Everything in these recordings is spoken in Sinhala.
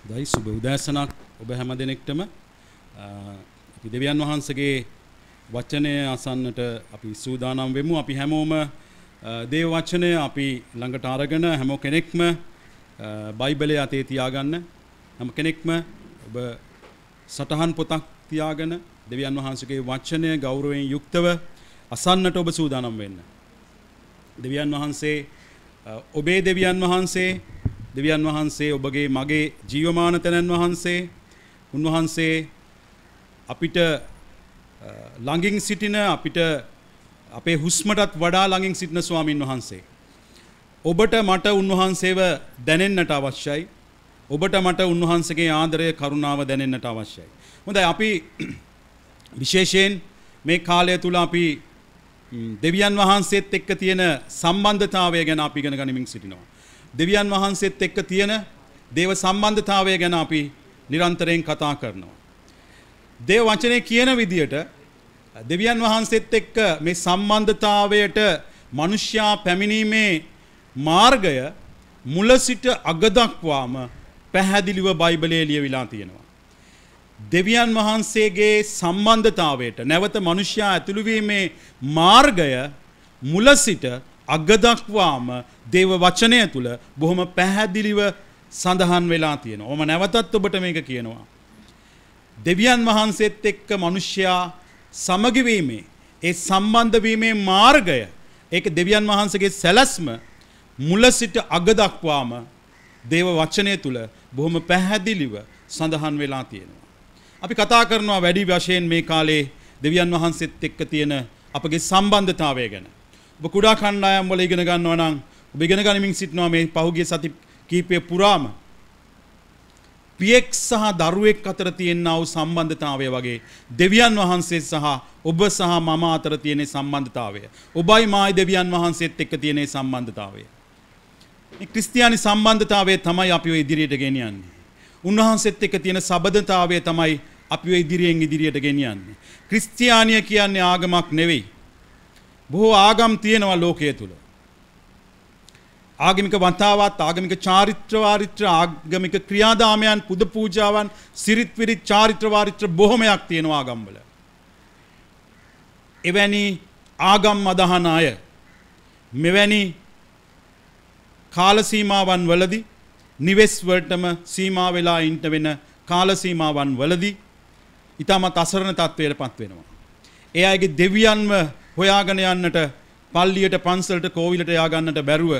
දයි සුබ උදෑසනක් ඔබ හැම දෙනෙක්ටම අපි දෙවියන් වහන්සේගේ වචනය අසන්නට අපි සූදානම් වෙමු. අපි හැමෝම දේව වචනය අපි ළඟට අරගෙන හැම කෙනෙක්ම බයිබලය අතේ තියාගන්න. හැම කෙනෙක්ම ඔබ සටහන් පොතක් තියාගෙන දෙවියන් වහන්සේගේ වචනය ගෞරවයෙන් යුක්තව අසන්නට ඔබ සූදානම් වෙන්න. දෙවියන් වහන්සේ ඔබේ දෙවියන් වහන්සේ ඔබගේ මගේ ජීවමාන තැනන් වහන්සේ උන්වහන්සේ අපිට ළඟින් සිටින අපිට අපේ හුස්මටත් වඩා ළඟින් සිටින ස්වාමින් වහන්සේ ඔබට මට උන්වහන්සේව දැනෙන්නට අවශ්‍යයි. ඔබට මට උන්වහන්සේගේ ආදරය කරුණාව දැනෙන්නට අවශ්‍යයි. හොඳයි, අපි විශේෂයෙන් මේ කාලය තුල අපි දෙවියන් වහන්සේත් එක්ක තියෙන සම්බන්ධතාවය ගැන අපි ඉගෙන ගනිමින් සිටිනවා. දෙවියන් වහන්සේත් එක්ක තියෙන දේව සම්බන්ධතාවය ගැන අපි නිරන්තරයෙන් කතා කරනවා. දේව වචනේ කියන විදියට දෙවියන් වහන්සේත් එක්ක මේ සම්බන්ධතාවයට මිනිස්යා පැමිණීමේ මාර්ගය මුල සිට අග දක්වාම පැහැදිලිව බයිබලයේ ලියවිලා තියෙනවා. දෙවියන් වහන්සේගේ සම්බන්ධතාවයට නැවත මිනිස්යා ඇතුළු වීමේ මාර්ගය මුල සිට අග දක්වාම දේව වචනය තුල බොහොම පැහැදිලිව සඳහන් වෙලා තියෙනවා. මම නැවතත් ඔබට මේක කියනවා. දෙවියන් වහන්සේත් එක්ක මිනිස්යා සමගි වීමේ ඒ සම්බන්ධ වීමේ මාර්ගය ඒක දෙවියන් වහන්සේගේ සැලැස්ම මුල සිට අග දක්වාම දේව වචනය තුල බොහොම පැහැදිලිව සඳහන් වෙලා තියෙනවා. අපි කතා කරනවා වැඩි වශයෙන් මේ කාලේ දෙවියන් වහන්සේත් එක්ක තියෙන අපගේ සම්බන්ධතාවය ගැන. ඔබ කුඩා කණ්ඩායම් වල ඉගෙන ගන්නවා නම් ඔබ ඉගෙන ගනිමින් සිටිනවා මේ පහුගිය සති කීපය පුරාම පියෙක් සහ දරුවෙක් අතර තියෙනා වූ සම්බන්ධතාවය වගේ දෙවියන් වහන්සේ සහ ඔබ සහ මම අතර තියෙන සම්බන්ධතාවය. ඔබයි මායි දෙවියන් වහන්සේත් එක්ක තියෙන සම්බන්ධතාවය. මේ ක්‍රිස්තියානි සම්බන්ධතාවය තමයි අපිව ඉදිරියට ගෙනියන්නේ. උන්වහන්සේත් එක්ක තියෙන සබඳතාවය තමයි අපිව ඉදිරියට ගෙනියන්නේ. ක්‍රිස්තියානිය කියන්නේ ආගමක් නෙවෙයි. බොහෝ ආගම් තියෙනවා ලෝකයේ තුල. ආගමික වතාවත්, ආගමික චාරිත්‍ර වාරිත්‍ර, ආගමික ක්‍රියාදාමයන්, පුද පූජාවන්, සිරිත් විරිත් චාරිත්‍ර වාරිත්‍ර බොහොමයක් තියෙනවා ආගම්වල. එවැනි ආගම් අදහන අය මෙවැනි කාල සීමාවන් වලදී නිවෙස් වලටම සීමා වෙලා ඉන්න වෙන කාල සීමාවන් වලදී ඊටමත් අසරණ තත්වයකටපත් වෙනවා. ඒ අයගේ දෙවියන්ව හොයාගෙන යන්නට පල්ලියට, පන්සලට, කෝවිලට යාගන්නට බැරුව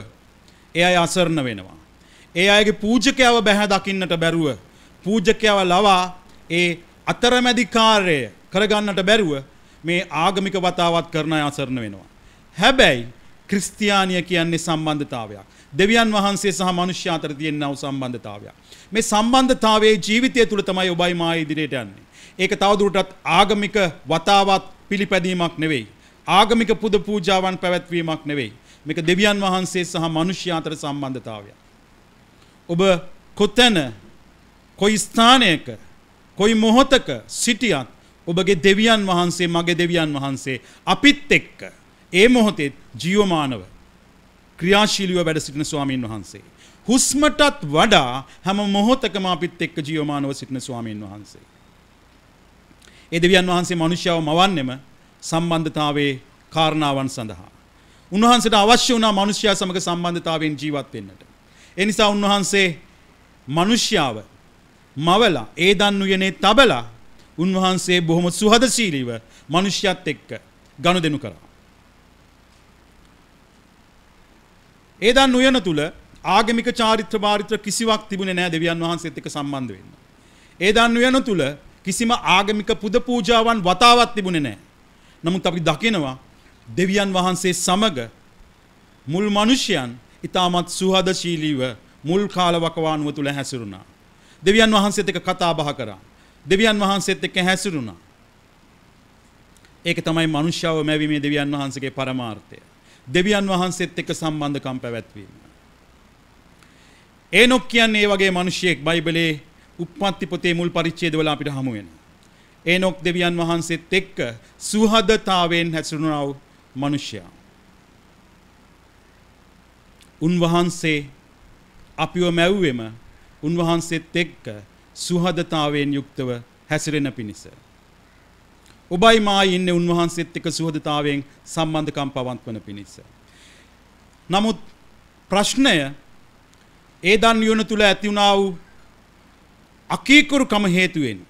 ඒ අය අසරණ වෙනවා. ඒ අයගේ පූජකයව බැහැ දකින්නට බැරුව, පූජකයව ලවා ඒ අතරමැදි කාර්යය කරගන්නට බැරුව මේ ආගමික වතාවත් කරන අය අසරණ වෙනවා. හැබැයි ක්‍රිස්තියානිය කියන්නේ සම්බන්ධතාවයක්. දෙවියන් වහන්සේ සහ මිනිස්ය අතර තියෙනා වූ සම්බන්ධතාවයක්. මේ සම්බන්ධතාවයේ ජීවිතය තුළ තමයි ඔබයි මායි ඉදිරියට යන්නේ. ඒක තවදුරටත් ආගමික වතාවත් පිළිපැදීමක් නෙවෙයි. ආගමික පුද පූජාවන් පැවැත්වීමක් නෙවෙයි. මේක දෙවියන් වහන්සේ සහ මිනිස්ය අතර සම්බන්ධතාවයක්. ඔබ කොතැන, කොයි ස්ථානයක, කොයි මොහොතක සිටියත් ඔබගේ දෙවියන් වහන්සේ, මගේ දෙවියන් වහන්සේ අපිත් එක්ක ඒ මොහොතේ ජීවමානව ක්‍රියාශීලීව වැඩ සිටින ස්වාමීන් වහන්සේ. හුස්මටත් වඩා හැම මොහොතකම අපිත් එක්ක ජීවමානව සිටින ස්වාමීන් වහන්සේ. ඒ දෙවියන් වහන්සේ මිනිස්යව මවන්නෙම සම්බන්ධතාවයේ කාරණාවන් සඳහා. උන්වහන්සේට අවශ්‍ය වුණා මිනිස්යා සමග සම්බන්ධතාවයෙන් ජීවත් වෙන්නට. ඒ නිසා උන්වහන්සේ මිනිස්යාව මවලා ඒදන් උයනේ තබලා උන්වහන්සේ බොහොම සුහදශීලීව මිනිස්යාත් එක්ක ගනුදෙනු කරා. ඒදන් උයන තුල ආගමික චාරිත්‍ර වාරිත්‍ර කිසිවක් තිබුණේ නැහැ දෙවියන් වහන්සේත් එක්ක සම්බන්ධ වෙන්න. ඒදන් උයන තුල කිසිම ආගමික පුද පූජාවන් වතාවක් තිබුණේ නැහැ. නමුත් අපි දකිනවා දෙවියන් වහන්සේ සමග මුල් මිනිසයන් ඊටමත් සුහදශීලීව මුල් කාල වකවානුව තුල හැසිරුණා. දෙවියන් වහන්සේත් එක්ක කතා බහ කරා. දෙවියන් වහන්සේත් එක්ක හැසිරුණා. ඒක තමයි මිනිස්යව මැවීමේ දෙවියන් වහන්සේගේ පරමාර්ථය. දෙවියන් වහන්සේත් එක්ක සම්බන්ධකම් පැවැත්වීම. ඒනොක් කියන්නේ ඒ වගේ මිනිසෙක් බයිබලයේ උප්පත්ති පොතේ මුල් පරිච්ඡේදවල අපිට හමු වෙනවා. ඒනොක් දෙවියන් වහන්සේත් එක්ක සුහදතාවයෙන් හැසිරුණා වූ මිනිසයා. උන්වහන්සේ අපිව මැව්වෙම උන්වහන්සේත් එක්ක සුහදතාවයෙන් යුක්තව හැසිරෙන පිණිස. ඔබයි මායි ඉන්නේ උන්වහන්සේත් එක්ක සුහදතාවයෙන් සම්බන්ධකම් පවත්වන පිණිස. නමුත් ප්‍රශ්නය ඒ දන් යොන තුල ඇති වුණා වූ අකීකරුකම හේතුවෙන්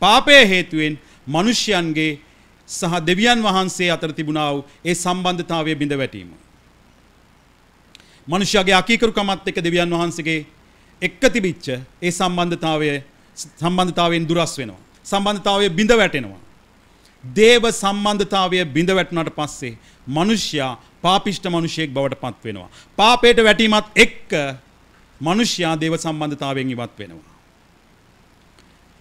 පාපයේ හේතුවෙන් මිනිසයන්ගේ සහ දෙවියන් වහන්සේ අතර තිබුණා වූ ඒ සම්බන්ධතාවය බිඳ වැටීම. මිනිසයාගේ අකීකරුකමත් එක්ක දෙවියන් වහන්සේගේ එක්ක තිබිච්ච ඒ සම්බන්ධතාවයෙන් දුරස් වෙනවා. සම්බන්ධතාවය බිඳ වැටෙනවා. දේව සම්බන්ධතාවය බිඳ වැටුණාට පස්සේ මිනිසයා පාපිෂ්ඨ මිනිසෙක් බවට පත් වෙනවා. පාපයට වැටීමත් එක්ක මිනිසයා දේව සම්බන්ධතාවයෙන් ඉවත් වෙනවා.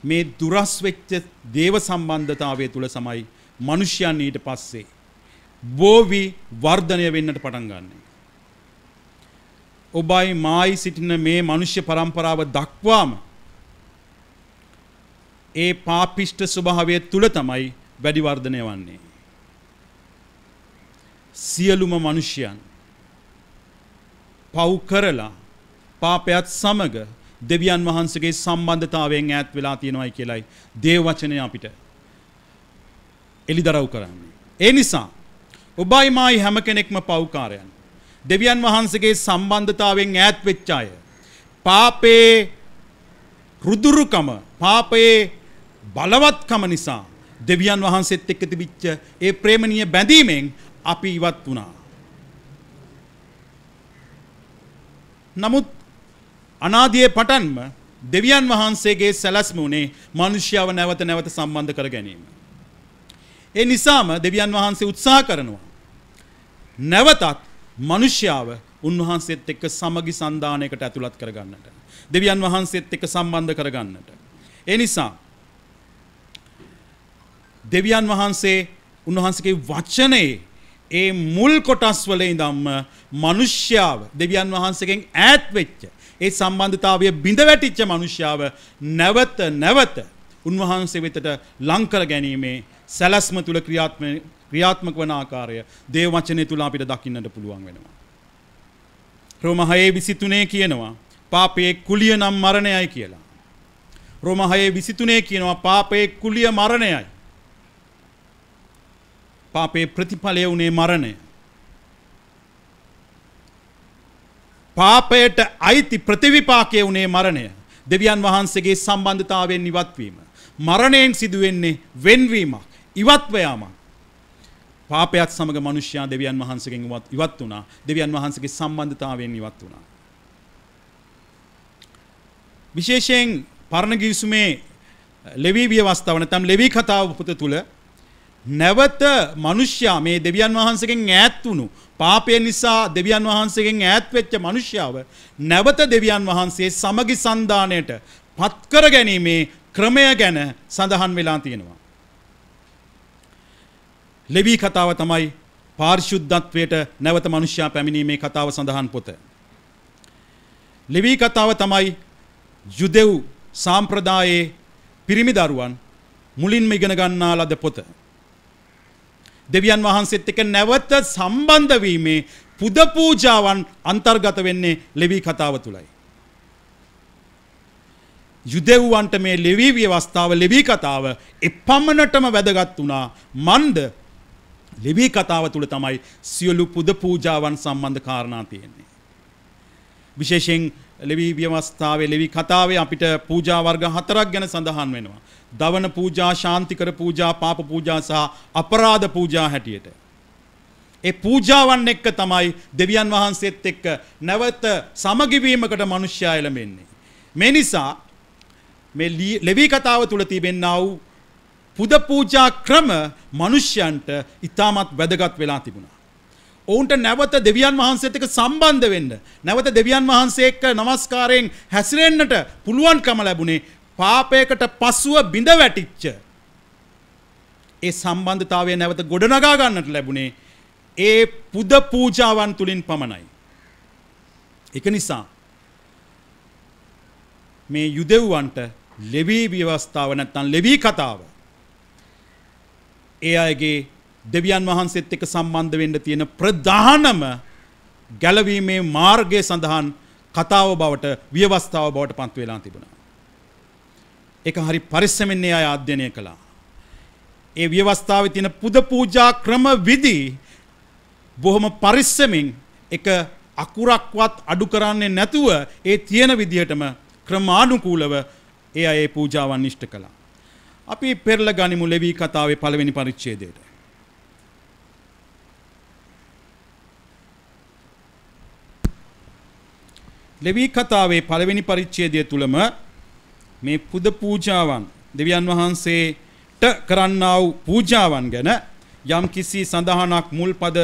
මේ දුරස් වෙච්ච දේව සම්බන්ධතාවය තුල සමයි මිනිසයන් ඊට පස්සේ බෝවි වර්ධනය වෙන්නට පටන් ගන්නවා. ඔබයි මායි සිටින මේ මිනිස්ය පරම්පරාව දක්වාම ඒ පාපිෂ්ඨ ස්වභාවය තුල තමයි වැඩි වර්ධනය වන්නේ. සියලුම මිනිසයන් පව් කරලා පාපයත් සමග දෙවියන් වහන්සේගේ සම්බන්ධතාවයෙන් ඈත් වෙලා තියෙනවායි කියලයි දේව වචනය අපිට එලිදරව් කරන්නේ. ඒ නිසා ඔබයි මායි හැම කෙනෙක්ම පව්කාරයන්. දෙවියන් වහන්සේගේ සම්බන්ධතාවයෙන් ඈත් වෙච්ච අය. පාපේ රුදුරුකම, පාපේ බලවත්කම නිසා දෙවියන් වහන්සේත් එක්ක තිබිච්ච ඒ ප්‍රේමණීය බැඳීමෙන් අපි ඉවත් වුණා. නමුත් අනාදියේ පටන්ම දෙවියන් වහන්සේගේ සැලැස්ම උනේ මිනිස්යාව නැවත නැවත සම්බන්ධ කර ගැනීම. ඒ නිසාම දෙවියන් වහන්සේ උත්සාහ කරනවා නැවතත් මිනිස්යාව උන්වහන්සේත් එක්ක සමගි සන්දානයකට ඇතුළත් කරගන්නට. දෙවියන් වහන්සේත් එක්ක සම්බන්ධ කරගන්නට. ඒ නිසා දෙවියන් වහන්සේ උන්වහන්සේගේ වචනේ ඒ මුල් කොටස් වල ඉඳන්ම මිනිස්යාව දෙවියන් වහන්සේගෙන් ඈත් වෙච්ච ඒ සම්බන්ධතාවය බිඳ වැටිච්ච මිනිස්යාව නැවත නැවත උන්වහන්සේ වෙතට ලං කර ගැනීමේ සැලැස්ම තුල ක්‍රියාත්මක වන ආකාරය දේව වචනේ තුල අපිට දකින්නට පුළුවන් වෙනවා. රෝම 6:23 කියනවා පාපයේ කුලිය නම් මරණයයි කියලා. රෝම 6:23 කියනවා පාපයේ කුලිය මරණයයි. පාපේ ප්‍රතිඵලය උනේ මරණය. පාපයට අයිති ප්‍රතිවිපාකයේ උනේ මරණය. දෙවියන් වහන්සේගේ සම්බන්ධතාවයෙන් ඉවත් වීම. මරණයෙන් සිදුවෙන්නේ වෙන්වීමක්, ඉවත්ව යාමක්. පාපයත් සමග මිනිසයා දෙවියන් වහන්සේගෙන් ඉවත් වුණා. දෙවියන් වහන්සේගේ සම්බන්ධතාවයෙන් ඉවත් වුණා. විශේෂයෙන් පරණ ගිවිසුමේ ලෙවී ව්‍යවස්ථාව නැත්නම් ලෙවී කතාව පොත තුල නැවත මිනිසයා මේ දෙවියන් වහන්සේගෙන් ඈත් වුණු පාපය නිසා දෙවියන් වහන්සේගෙන් ඈත් වෙච්ච මිනිසයාව නැවත දෙවියන් වහන්සේ සමගි සන්දානයට පත් කර ගැනීමේ ක්‍රමය ගැන සඳහන් වෙලා තියෙනවා. ලෙවී කතාව තමයි පාරිශුද්ධත්වයට නැවත මිනිසයා පැමිණීමේ කතාව සඳහන් පොත. ලෙවී කතාව තමයි යුදෙව් සාම්ප්‍රදායේ පිරිමි දරුවන් මුලින්ම ඉගෙන ගන්නා ලද පොත. දෙවියන් වහන්සේත් එක්ක නැවත සම්බන්ධ වීමේ පුද පූජාවන් අන්තර්ගත වෙන්නේ ලෙවී කතාව තුලයි. යුදෙව්වන්ට මේ ලෙවී ව්‍යවස්ථාව ලෙවී කතාව එපමණටම වැදගත් වුණා. මන්ද ලෙවී කතාව තුල තමයි සියලු පුද පූජාවන් සම්බන්ධ කාරණා තියෙන්නේ. විශේෂයෙන් ලෙවී ව්‍යවස්ථාවේ ලෙවී කතාවේ අපිට පූජා වර්ග 4ක් ගැන සඳහන් වෙනවා. දවන පූජා, ශාන්තිකර පූජා, පාප පූජා සහ අපරාධ පූජා හැටියට. ඒ පූජාවන් එක්ක තමයි දෙවියන් වහන්සේත් එක්ක නැවත සමගි වීමකට මිනිසයා එළඹෙන්නේ. මේ නිසා මේ ලෙවී කතාව තුල තිබෙනා වූ පුද පූජා ක්‍රම මිනිසයන්ට ඉතාමත් වැදගත් වෙලා තිබුණා. ඔවුන්ට නැවත දෙවියන් වහන්සේත් එක්ක සම්බන්ධ වෙන්න, නැවත දෙවියන් වහන්සේ එක්ක নমස්කාරයෙන් හැසිරෙන්නට පුළුවන්කම ලැබුණේ පාපයකට පසුව බිඳ වැටිච්ච ඒ සම්බන්ධතාවය නැවත ගොඩනගා ගන්නට ලැබුණේ ඒ පුද පූජාවන් තුලින් පමණයි. ඒක නිසා මේ යුදෙව්වන්ට ලෙවී ව්‍යවස්ථාව නැත්නම් ලෙවී කතාව ඒ අයගේ දෙවියන් වහන්සේත් එක්ක සම්බන්ධ වෙන්න තියෙන ප්‍රධානම ගැලවීමේ මාර්ගය සඳහන් කතාව බවට ව්‍යවස්ථාව බවට පත් වෙලා තිබුණා. ඒක හරි පරිස්සමෙන් අය අධ්‍යයනය කළා. ඒ ව්‍යවස්ථාවේ තියෙන පුද පූජා ක්‍රම විදි බොහොම පරිස්සමෙන් එක අකුරක්වත් අඩු කරන්නේ නැතුව ඒ තියෙන විදිහටම ක්‍රමානුකූලව ඒ අය පූජාවන් ඉෂ්ට කළා. අපි පෙරලා ගනිමු ලෙවී කතාවේ පළවෙනි පරිච්ඡේදයට. ලෙවී කතාවේ පළවෙනි පරිච්ඡේදය තුලම මේ පුද පූජාවන් දෙවියන් වහන්සේට කරන්නා වූ පූජාවන් ගැන යම් කිසි සඳහනක් මුල් පද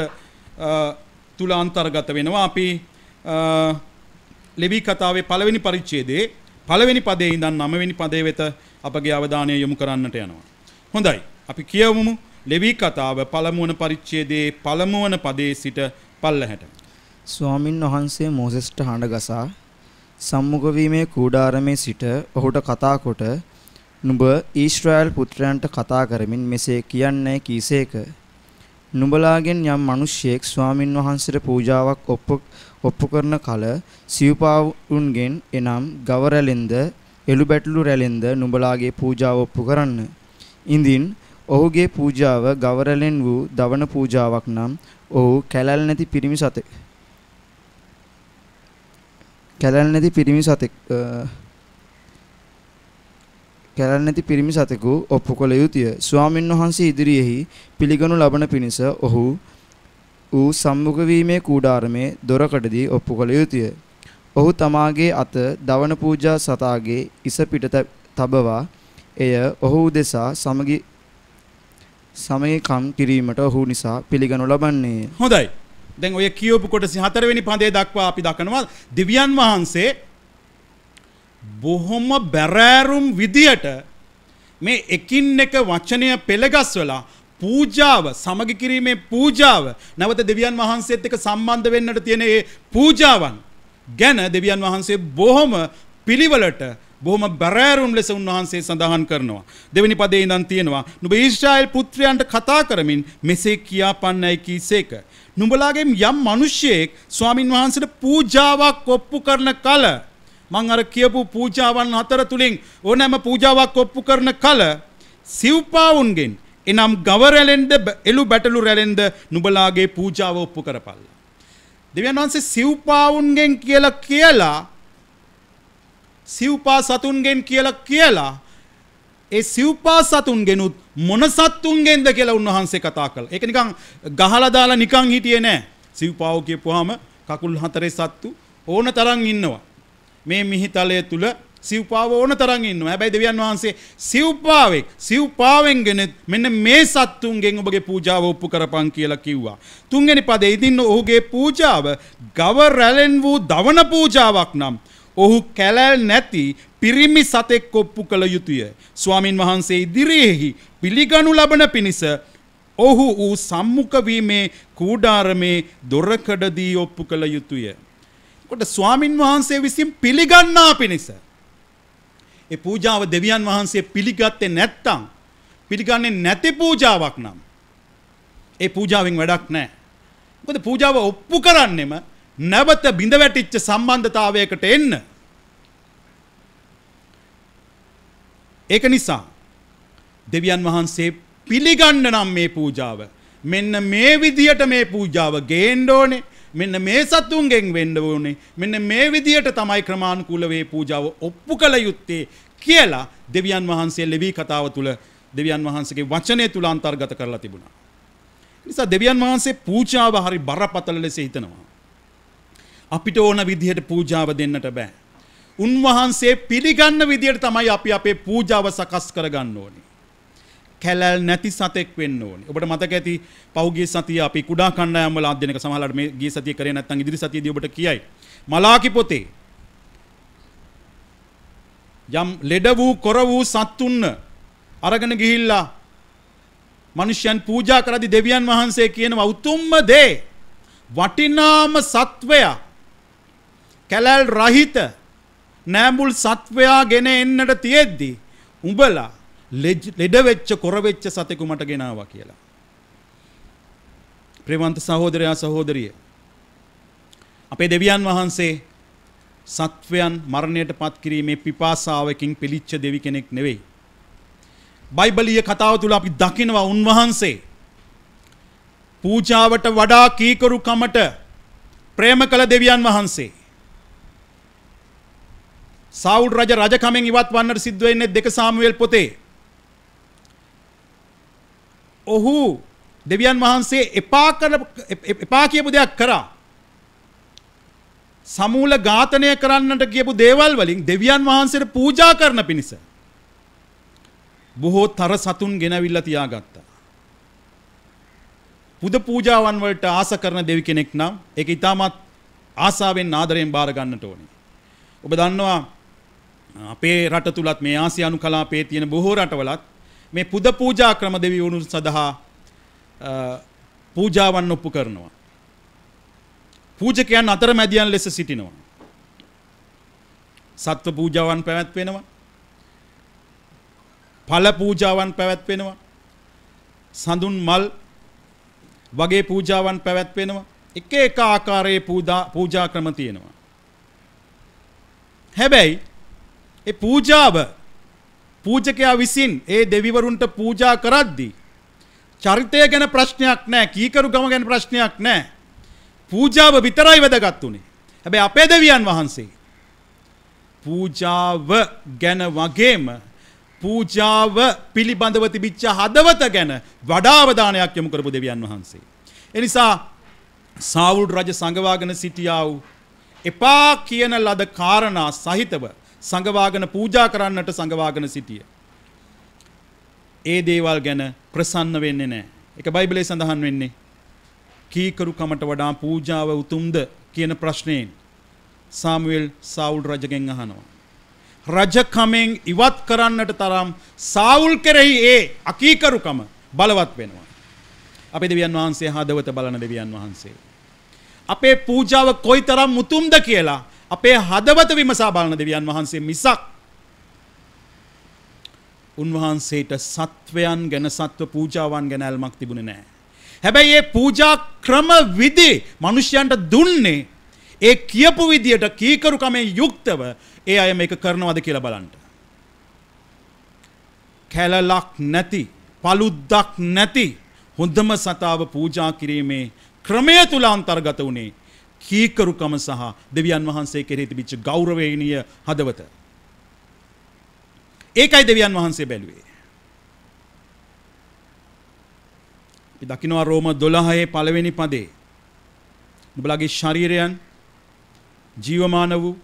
තුල අන්තර්ගත වෙනවා. අපි ලෙවී කතාවේ පළවෙනි පරිච්ඡේදයේ පළවෙනි පදයේ ඉඳන් 9 වෙනි පදයේ වෙත අපගේ අවධානය යොමු කරන්නට යනවා. හොඳයි. අපි කියවමු ලෙවී කතාව පළමුවන පරිච්ඡේදයේ පළමුවන පදයේ සිට පල්ලහැට. ස්වාමින් වහන්සේ මෝසෙස්ට හඬ ගසා සම්මුඛ වීමේ කූඩාරමේ සිට ඔහුට කතා කොට නුඹ ඊශ්‍රායල් පුත්‍රයන්ට කතා කරමින් මෙසේ කියන්නේ කීසේක. නුඹලාගෙන් යම් මිනිසෙක් ස්වාමින් වහන්සේට පූජාවක් ඔප්පු කරන කල සිව්පාවුන්ගෙන් එනම් ගව රැලෙන්ද එළු බැටළු රැලෙන්ද නුඹලාගේ පූජාව ඔප්පු කරන්න. ඉඳින් ඔහුගේ පූජාව ගව රැලෙන් වූ දවන පූජාවක් නම් ඔහු කැලල් නැති පිරිමි සතෙකු ඔප්පු කළ යුතුය. ස්වාමින් වහන්සේ ඉදිරියෙහි පිළිගනු ලබන පිණිස ඔහු ඌ සම්මුඛ වීමේ කූඩාරමේ දොරකඩදී ඔප්පු කළ යුතුය. ඔහු තමාගේ අත දවන පූජා සතාගේ ඉස පිට තබවා එය ඔහු දෙසා සමගිකම් කිරීමට ඔහු නිසා පිළිගනු ලබන්නේ. හොඳයි. දැන් ඔය කියවපු කොටස 4 වෙනි පදයේ දක්වා අපි දක්වනවා දෙවියන් වහන්සේ බොහොම බැරෑරුම් විදියට මේ එකින් එක වචනය පෙළගස්වලා පූජාව සමගි කිරීමේ පූජාව නැවත දෙවියන් වහන්සේත් එක්ක සම්බන්ධ වෙන්නට තියෙන ඒ පූජාවන් ගැන දෙවියන් වහන්සේ බොහොම පිළිවෙලට බොහොම බැරෑරුම් ලෙස උන්වහන්සේ සඳහන් කරනවා. දෙවෙනි පදයේ ඉඳන් තියෙනවා නුඹ ඊශ්‍රායල් පුත්‍රයන්ට කතා කරමින් මෙසේ කියාපන්නයි කීසේක. නුඹලාගෙන් යම් මිනිසෙක් ස්වාමින් වහන්සේට පූජාවක් ඔප්පු කරන කල මං අර කියපු පූජාවන් හතර තුලින් ඕනෑම පූජාවක් ඔප්පු කරන කල සිව්පාවුන්ගෙන් එනම් ගව රැලෙන්ද එළු බැටළු රැලෙන්ද නුඹලාගේ පූජාව ඔප්පු කරපල්ලා. දෙවියන් වහන්සේ සිව්පාවුන්ගෙන් කියලා සිව්පා සතුන්ගෙන් කියලා ඒ සිව්පා සතුන්ගෙනුත් මොන සතුන්ගෙන්ද කියලා උන්වහන්සේ කතා කළා. ඒක නිකන් ගහලා දාලා නිකන් හිටියේ නෑ. සිව්පාවෝ කියපුවාම කකුල් හතරේ සත්තු ඕන තරම් ඉන්නවා. මේ මිහිතලය තුල සිව්පාව ඕන තරම් ඉන්නවා. හැබැයි දෙවියන් වහන්සේ සිව්පාවෙන්ගෙන මෙන්න මේ සත්තුන්ගෙන් ඔබගේ පූජාව ඔප්පු කරපන් කියලා කිව්වා. 3 වෙනි පදේ ඉදින් ඔහුගේ පූජාව ගව රැලෙන් වූ දවන පූජාවක් නම් ඔහු කැලල් නැති පිරිමි සතෙක් ඔප්පු කළ යුතුය. ස්වාමින් වහන්සේ ඉදිරියේහි පිළිගනු ලබන පිණිස ඔහු ඌ සම්මුඛ වීමේ කූඩාරමේ දොරකඩදී ඔප්පු කළ යුතුය. කොට ස්වාමින් වහන්සේ විසින් පිළිගන්නා පිණිස ඒ පූජාව දෙවියන් වහන්සේ පිළිගත්තේ නැත්තම් පිළිගන්නේ නැති පූජාවක් නම් ඒ පූජාවෙන් වැඩක් නැහැ. මොකද පූජාව ඔප්පු කරන්නෙම නැවත බිඳ වැටිච්ච සම්බන්ධතාවයකට එන්න. ඒක නිසා දෙවියන් වහන්සේ පිළිගන්න නම් මේ පූජාව මෙන්න මේ විදියට මේ පූජාව ගේන්න ඕනේ. මෙන්න මේ සතුන්ගෙන් වෙන්න ඕනේ. මෙන්න මේ විදියට තමයි ක්‍රමානුකූලව මේ පූජාව ඔප්පු කළ යුත්තේ කියලා දෙවියන් වහන්සේ ලෙවී කතාව තුල දෙවියන් වහන්සේගේ වචනය තුල අන්තර්ගත කරලා තිබුණා. නිසා දෙවියන් වහන්සේ පූජාව හරි බරපතල ලෙස හිතනවා. අපිට ඕන විදිහට පූජාව දෙන්නට බෑ. උන්වහන්සේ පිළිගන්න විදිහට තමයි අපි අපේ පූජාව සකස් කරගන්න ඕනේ. කැලල් නැති සතෙක් වෙන්න ඕනේ. ඔබට මතක ඇති පෞගිය සතිය අපි කුඩා කණ්ඩායම් වල අධ්‍යයනක සමහරවිට මේ ගිය සතිය කරේ නැත්නම් ඉදිරි සතියේදී ඔබට කියයි. මලාකි පොතේ යම් ලෙඩ වූ කොර වූ සත්තුන්න අරගෙන ගිහිල්ලා මිනිසයන් පූජා කරද්දී දෙවියන් වහන්සේ කියනවා උතුම්ම දේ වටිනාම සත්වයා කැලල් රහිත නෑඹුල් සත්වයා ගෙන එන්නට තියෙද්දි උඹලා ලෙඩ වෙච්ච කොර වෙච්ච සතෙකු මට ගෙනාවා කියලා. ප්‍රේමවන්ත සහෝදරයා සහෝදරිය අපේ දෙවියන් වහන්සේ සත්වයන් මරණයට පත් කිරීමේ පිපාසාවකින් පිළිච්ච දෙවි කෙනෙක් නෙවෙයි. බයිබලීය කතාව තුල අපි දකිනවා උන්වහන්සේ පූජාවට වඩා කීකරුකමට ප්‍රේම කළ දෙවියන් වහන්සේ. සාවුල් රජ රජකමෙන් ඉවත් වන්නට සිද්ධ වෙන්නේ 2 සාමුවෙල් පොතේ. ඔහු දෙවියන් වහන්සේ එපා කියපු දෙයක් කරා. සමූල ඝාතනය කරන්නට කියපු දේවල් වලින් දෙවියන් වහන්සේට පූජා කරන පිණිස බොහෝ තර සතුන් ගෙනවිල්ලා තියාගත්තා. පුද පූජාවන් වලට ආස කරන දෙවි කෙනෙක් නම් ඒක ඊටමත් ආසාවෙන් ආදරයෙන් බාර ගන්නට ඕනේ. ඔබ දන්නවා අපේ රට තුලත් මේ ආසියානු කලාපයේ තියෙන බොහෝ රටවලත් මේ පුද පූජා ක්‍රම දෙවිවරුන් සඳහා පූජාවන් ඔප්පු කරනවා. පූජකයන් අතරමැදියන් ලෙස සිටිනවා. සත්ව පූජාවන් පැවැත්වෙනවා. ඵල පූජාවන් පැවැත්වෙනවා. සඳුන් මල් වගේ පූජාවන් පැවැත්වෙනවා. එක එක ආකාරයේ පූජා ක්‍රම තියෙනවා. හැබැයි ඒ පූජාව පූජකයා විසින් ඒ දෙවිවරුන්ට පූජා කරද්දී චරිතය ගැන ප්‍රශ්නයක් නැහැ, කීකරුකම ගැන ප්‍රශ්නයක් නැහැ. පූජාව විතරයි වැදගත් උනේ. හැබැයි අපේ දෙවියන් වහන්සේ පූජාව ගැන වගේම පූජාව පිළිබඳව තිබිච්ච හදවත ගැන වඩා අවධානයක් යොමු කරපු දෙවියන් වහන්සේ. ඒ නිසා සාවුල් රජ සංගවාගෙන සිටියා වූ එපා කියන ලද කාරණා සහිතව සංගවාගෙන පූජා කරන්නට සංගවාගෙන සිටිය. ඒ දේවල් ගැන ප්‍රසන්න වෙන්නේ නැහැ. ඒක බයිබලයේ සඳහන් වෙන්නේ කීකරුකමට වඩා පූජාව උතුම්ද කියන ප්‍රශ්නයෙන් සාමුවෙල් සාවුල් රජගෙන් අහනවා. රජකමෙන් ඉවත් කරන්නට තරම් සාවුල් කෙරෙහි ඒ අකීකරුකම බලවත් වෙනවා. අපේ දෙවියන් වහන්සේ හදවත බලන දෙවියන් වහන්සේ. අපේ පූජාව කොයිතරම් උතුම්ද කියලා අපේ හදවත විමසා බලන දෙවියන් වහන්සේ මිසක් උන්වහන්සේට සත්වයන් ගැන සත්ව පූජාවන් ගැන ඇල්මක් තිබුණේ නැහැ. හැබැයි මේ පූජා ක්‍රම විදි මිනිසයන්ට දුන්නේ ඒ කියපු විදියට කීකරුකමෙන් යුක්තව ඒ අය මේක කරනවද කියලා බලන්න. කැලලක් නැති, පළුද්දක් නැති හොඳම සතාව පූජා කිරීමේ ක්‍රමය තුල අන්තර්ගත වුණේ කීකරුකම සහ දෙවියන් වහන්සේ කෙරෙහි තිබිච්ච ගෞරවණීය හදවත. ඒකයි දෙවියන් වහන්සේ බැලුවේ. අපි දකිනවා රෝම 12 පළවෙනි පදේ. නුඹලාගේ ශරීරයන් ජීවමාන වූ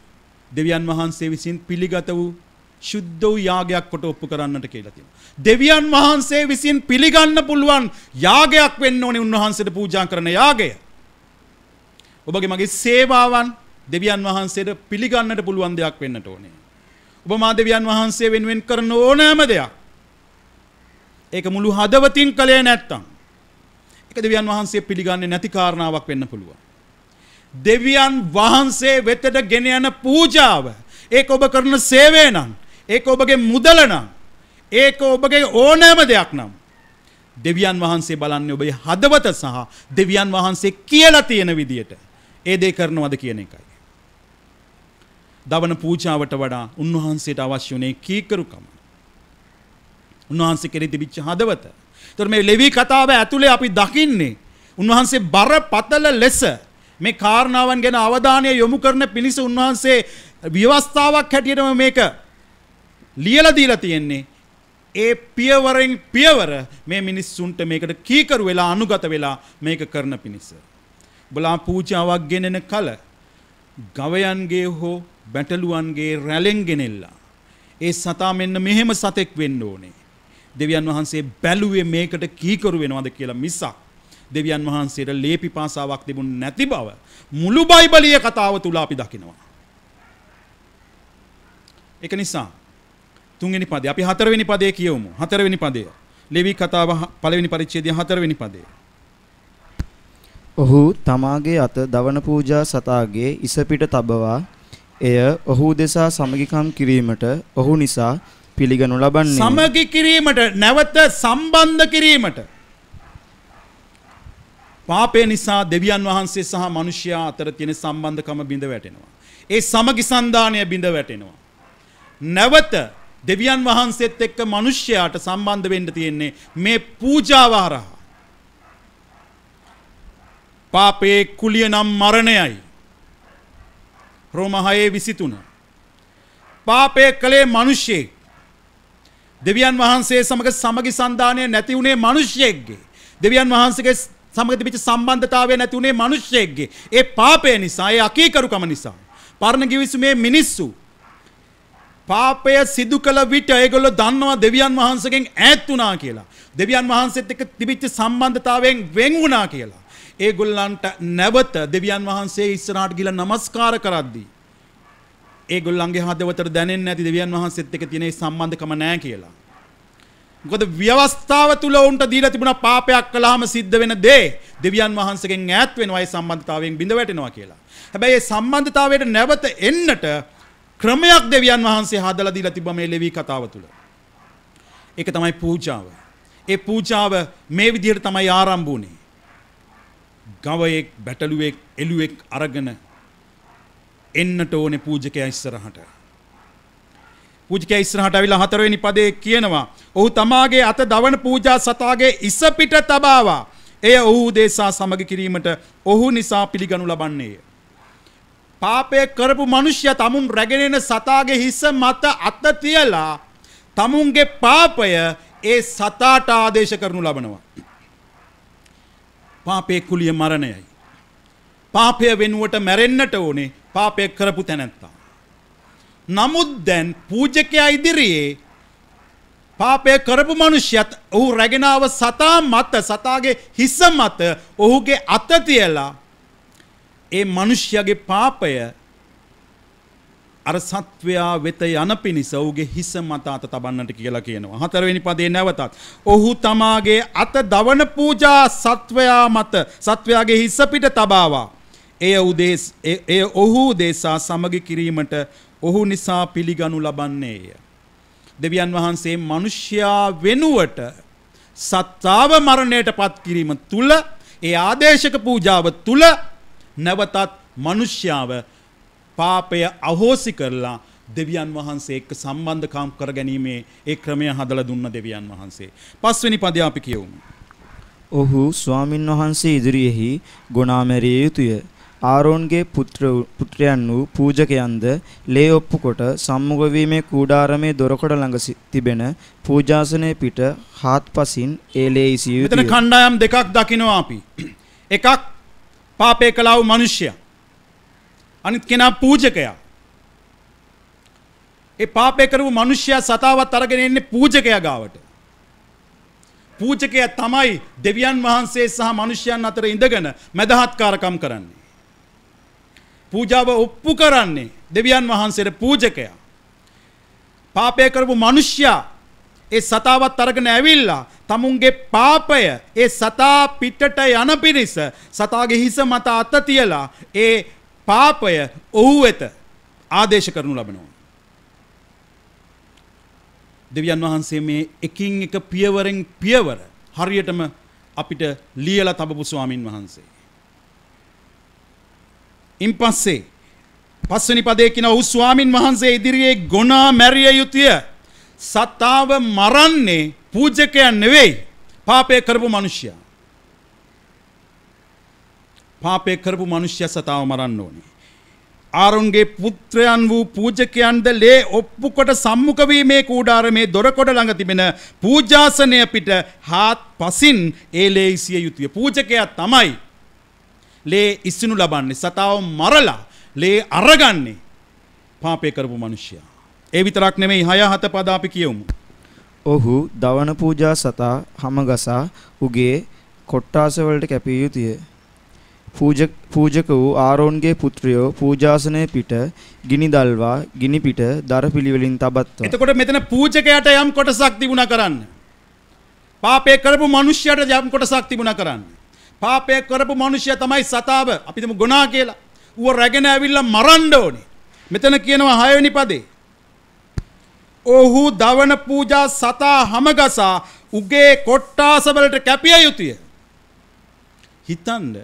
දෙවියන් වහන්සේ විසින් පිළිගත වූ ශුද්ධ වූ යාගයක් කොට ඔප්පු කරන්නට කියලා තියෙනවා. දෙවියන් වහන්සේ විසින් පිළිගන්න පුළුවන් යාගයක් වෙන්න ඕනේ උන්වහන්සේට පූජා කරන යාගය. ඔබගේ මගේ සේවාවන් දෙවියන් වහන්සේට පිළිගන්නට පුළුවන් දෙයක් වෙන්නට ඕනේ. ඔබ මා දෙවියන් වහන්සේ වෙනුවෙන් කරන ඕනෑම දෙයක් ඒක මුළු හදවතින් කලේ නැත්තම් ඒක දෙවියන් වහන්සේ පිළිගන්නේ නැති කාරණාවක් වෙන්න පුළුවන්. දෙවියන් වහන්සේ වෙතට ගෙන යන පූජාව ඒක ඔබ කරන සේවය නම් ඒක ඔබගේ මුදල නම් ඒක ඔබගේ ඕනෑම දෙයක් නම් දෙවියන් වහන්සේ බලන්නේ ඔබේ හදවත සහ දෙවියන් වහන්සේ කියලා තියෙන විදියට ඒ දේ කරනවද කියන එකයි. දවන පූජාවට වඩා උන්වහන්සේට අවශ්‍ය වුණේ කීකරුකම. උන්වහන්සේ කෙරෙහි තිබිච්ච හදවත. ඒතර මේ ලෙවි කතාව ඇතුලේ අපි දකින්නේ උන්වහන්සේ බරපතල ලෙස මේ කාරණාවන් ගැන අවධානය යොමු කරන පිණිස උන්වහන්සේ ව්‍යවස්ථාවක් හැටියටම මේක ලියලා දීලා තියෙන්නේ. ඒ පියවරෙන් පියවර මේ මිනිස්සුන්ට මේකට කීකරු වෙලා අනුගත වෙලා මේක කරන පිණිස. බලා පූජාවක් ගෙනෙන කල ගවයන්ගේ හෝ බැටළුවන්ගේ රැලෙන් ගෙනෙල්ලා ඒ සතා මෙන්න මෙහෙම සතෙක් වෙන්න ඕනේ. දෙවියන් වහන්සේ බැලුවේ මේකට කීකරු වෙනවද කියලා මිසක් දෙවියන් වහන්සේට ලේපිපාසාවක් තිබුණ නැති බව මුළු බයිබලීය කතාව තුල අපි දකිනවා. ඒක නිසා තුන්වෙනි පදේ අපි හතරවෙනි පදේ කියවමු. හතරවෙනි පදය. ලෙවි කතාව පළවෙනි පරිච්ඡේදයේ හතරවෙනි පදේ. ඔහු තමාගේ අත දවන පූජා සතාගේ ඉසපිට තබවා එය ඔහු දෙසා සමගිකම් කිරීමට ඔහු නිසා පිළිගනු ලබන්නේ. සමගි කිරීමට නැවත සම්බන්ධ කිරීමට. පාපය නිසා දෙවියන් වහන්සේ සහ මිනිසයා අතර තියෙන සම්බන්ධකම බිඳ වැටෙනවා. ඒ සමගි සන්දානය බිඳ වැටෙනවා. නැවත දෙවියන් වහන්සේත් එක්ක මිනිස්යාට සම්බන්ධ වෙන්න තියෙන්නේ මේ පූජාව හරහා. පාපේ කුලිය නම් මරණයයි. රෝම 6:23. පාපේ කලේ මිනිස්සෙක්. දෙවියන් වහන්සේ සමග සමගි සන්දානය නැති උනේ මිනිස්සෙක්ගේ. දෙවියන් වහන්සේගේ සමග තිබිච්ච සම්බන්ධතාවය නැති උනේ මිනිස්සෙක්ගේ. ඒ පාපය නිසා, ඒ අකීකරුකම නිසා. පරණ කිවිසුමේ මිනිස්සු පාපය සිදු කළ විට ඒගොල්ලෝ දන්නවා දෙවියන් වහන්සේගෙන් ඈත් වුණා කියලා. දෙවියන් වහන්සේත් එක්ක තිබිච්ච සම්බන්ධතාවයෙන් වෙන් වුණා කියලා. ඒගොල්ලන්ට නැවත දෙවියන් වහන්සේ ඉස්සරහට ගිහලා නමස්කාර කරද්දී ඒගොල්ලන්ගේ හදවතට දැනෙන්නේ නැති දෙවියන් වහන්සේත් එක්ක තියෙන සම්බන්ධකම නැහැ කියලා. මොකද ව්‍යවස්ථාව තුල උන්ට දීලා තිබුණා පාපයක් කළාම සිද්ධ වෙන දේ දෙවියන් වහන්සේගෙන් ඈත් වෙනවා, ඒ සම්බන්ධතාවයෙන් බිඳ වැටෙනවා කියලා. හැබැයි මේ සම්බන්ධතාවයට නැවත එන්නට ක්‍රමයක් දෙවියන් වහන්සේ හදලා දීලා තිබ්බා මේ ලෙවි කතාව තුල. ඒක තමයි පූජාව. ඒ පූජාව මේ විදිහට තමයි ආරම්භ වුනේ. ගවයෙක්, බැටළුවෙක්, එළුවෙක් අරගෙන එන්නට ඕනේ පූජකයා ඉස්සරහට. පූජකයා ඉස්සරහට ආවිලා 4 වෙනි පදයේ කියනවා, ඔහු තමාගේ අත දවන පූජා සතාගේ ඉස පිට තබාවා. එය ඔහු දේශා සමගි කිරීමට ඔහු නිසා පිළිගනු ලබන්නේය. පාපය කරපු මිනිසයා තමුන් රැගෙන එන සතාගේ හිස මත අත තියලා තමුන්ගේ පාපය ඒ සතාට ආදේශ කරනු ලබනවා. පාපේ කුලිය මරණයයි. පාපය වෙනුවට මැරෙන්නට ඕනේ පාපය කරපු තැනැත්තා. නමුත් දැන් පූජකයා ඉදිරියේ පාපය කරපු මිනිසයාත් ඔහු රැගෙන ආව සතා මත, සතාගේ හිස මත ඔහුගේ අත තියලා ඒ මිනිසයාගේ පාපය අර සත්වයා වෙත යන පිණිස ඔහුගේ හිස මත අත තබන්නට කියලා කියනවා. 4 වෙනි පදේ නැවතත් ඔහු තමාගේ අත දවන පූජා සත්වයා මත, සත්වයාගේ හිස පිට තබාවා. එය ඔහු දේශා සමගි කිරීමට ඔහු නිසා පිළිගනු ලබන්නේය. දෙවියන් වහන්සේ මිනිසයා වෙනුවට සත්තාව මරණයට පත් කිරීම තුල, ඒ ආදේශක පූජාව තුල නැවතත් මිනිසයාව පාපය අහෝසි කරලා දෙවියන් වහන්සේ එක්ක සම්බන්ධකම් කරගැනීමේ ඒ ක්‍රමය හදලා දුන්න දෙවියන් වහන්සේ. 5 වෙනි පදය අපි කියවමු. ඔහු ස්වාමින් වහන්සේ ඉදිරියෙහි ගොනා මැරිය යුතුය. ආරෝන්ගේ පුත්‍රයන් වූ පූජකයන්ද ලේ ඔප්පු කොට සම්මුඛ වීමේ කූඩාරමේ දොරකඩ ළඟ තිබෙන පූජාසනයේ පිට හාත්පසින් ඒ ලේ ඉසිය යුතුය. මෙතන කණ්ඩායම් දෙකක් දකිනවා අපි. එකක් පාපේ කළා වූ මිනිසයා. අනිත් කෙනා පූජකයා. ඒ පාපේ කරපු මිනිසයා සතාවත් අරගෙන එන්නේ පූජකයා ගාවට. පූජකයා තමයි දෙවියන් වහන්සේ සහ මිනිසයන් අතර ඉඳගෙන මැදහත්කාරකම් කරන්නේ. පූජාව ඔප්පු කරන්නේ දෙවියන් වහන්සේට පූජකයා. පාපය කරපු මිනිසයා ඒ සතාවත් අරගෙන ඇවිල්ලා තමුන්ගේ පාපය ඒ සතා පිටට යන පිරිස සතාගේ හිස මත අත තියලා ඒ පාපය ඔහු වෙත ආදේශ කරනු ලබනවා. දෙවියන් වහන්සේ මේ එකින් එක පියවරෙන් පියවර හරියටම අපිට ලියලා තබපු ස්වාමින් වහන්සේ. ඉන්පස්සේ 5 වෙනි පදයේ කියන ඔහු ස්වාමින් වහන්සේ ඉදිරියේ ගොනා මැරිය යුතුය. සතාව මරන්නේ පූජකයා නෙවෙයි, පාපය කරපු මිනිසයා. පාපය කරපු මිනිසයා සතාව මරන්න ඕනේ. ආරොන්ගේ පුත්‍රයන් වූ පූජකයන්ද ලේ ඔප්පු කොට සම්මුඛ වීමේ කූඩාරමේ දොරකොඩ ළඟ තිබෙන පූජාසනය පිට හාත්පසින් ඒ ලේ ඉසිය යුතුය. පූජකයා තමයි ලේ ඉසිනු ලබන්නේ. සතාව මරලා ලේ අරගන්නේ පාපය කරපු මිනිසයා. ඒ විතරක් නෙමෙයි 6-7 පද අපි කියමු. ඔහු දවන පූජා සතා හැමගසා උගේ කොට්ටාස වලට කැපිය යුතුය. පූජක වූ ආරෝන්ගේ පුත්‍රයෝ පූජාසනයේ පිට ගිනි දල්වා ගිනි පිට දර පිළිවෙලින් තබත්වා. එතකොට මෙතන පූජකයාට යම් කොටසක් තිබුණා කරන්න. පාපය කරපු මිනිසයාට යම් කොටසක් තිබුණා කරන්න. පාපය කරපු මිනිසයා තමයි සතාව අපි හිතමු ගුණා කියලා. ඌව රැගෙන ඇවිල්ලා මරන්න ඕනේ. මෙතන කියනවා 6 වෙනි පදේ. ඔහු දවන පූජා සතා හැමගසා උගේ කොට්ටාස වලට කැපිය යුතුය. හිතන්න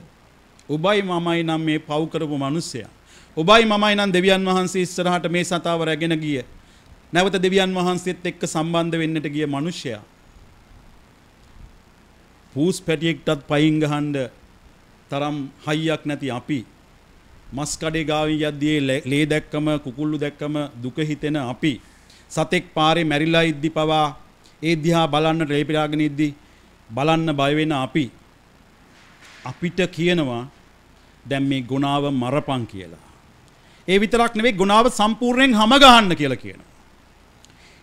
ඔබයි මමයි නම් මේ පව් කරපු මිනිසයා. ඔබයි මමයි නම් දෙවියන් වහන්සේ ඉස්සරහට මේ සතාව රැගෙන ගිය. නැවත දෙවියන් වහන්සේත් එක්ක සම්බන්ධ වෙන්නට ගිය මිනිසයා. පූස් පැටියෙක්ටත් පයින් ගහන්න තරම් හයියක් නැති අපි මස් කඩේ ගාවින් යද්දී ලේ දැක්කම කුකුල්ලු දැක්කම දුක හිතෙන අපි සතෙක් පාරේ මැරිලා ඉද්දි පවා ඒ දිහා බලන්න ලේ පිරාගෙන ඉද්දි බලන්න බය වෙන අපි අපිට කියනවා දැන් මේ ගුණාව මරපන් කියලා. ඒ විතරක් නෙවෙයි ගුණාව සම්පූර්ණයෙන් හැම ගහන්න කියලා කියනවා.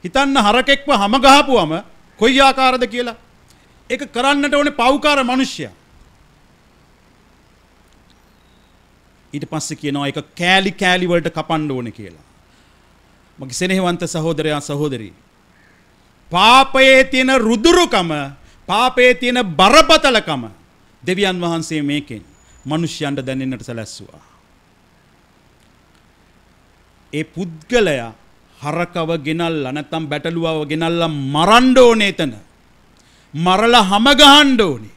හිතන්න හරකෙක්ව හැම ගහපුවම කොයි ආකාරද කියලා. ඒක කරන්නට ඕනේ පව්කාර මිනිස්සයා. ඊට පස්සේ කියනවා ඒක කෑලි කෑලි වලට කපන්න ඕනේ කියලා. මගේ සෙනෙහවන්ත සහෝදරයා සහෝදරී පාපයේ තියෙන රුදුරුකම පාපයේ තියෙන බරපතලකම දෙවියන් වහන්සේ මේකෙන් මිනිස්යන්ට දැනෙන්නට සැලැස්සුවා. ඒ පුද්ගලයා හරකව ගෙනල්ලා නැත්නම් බැටළුවව ගෙනල්ලා මරන්න ඕනේ එතන. මරලා හැම ගහන්න ඕනේ.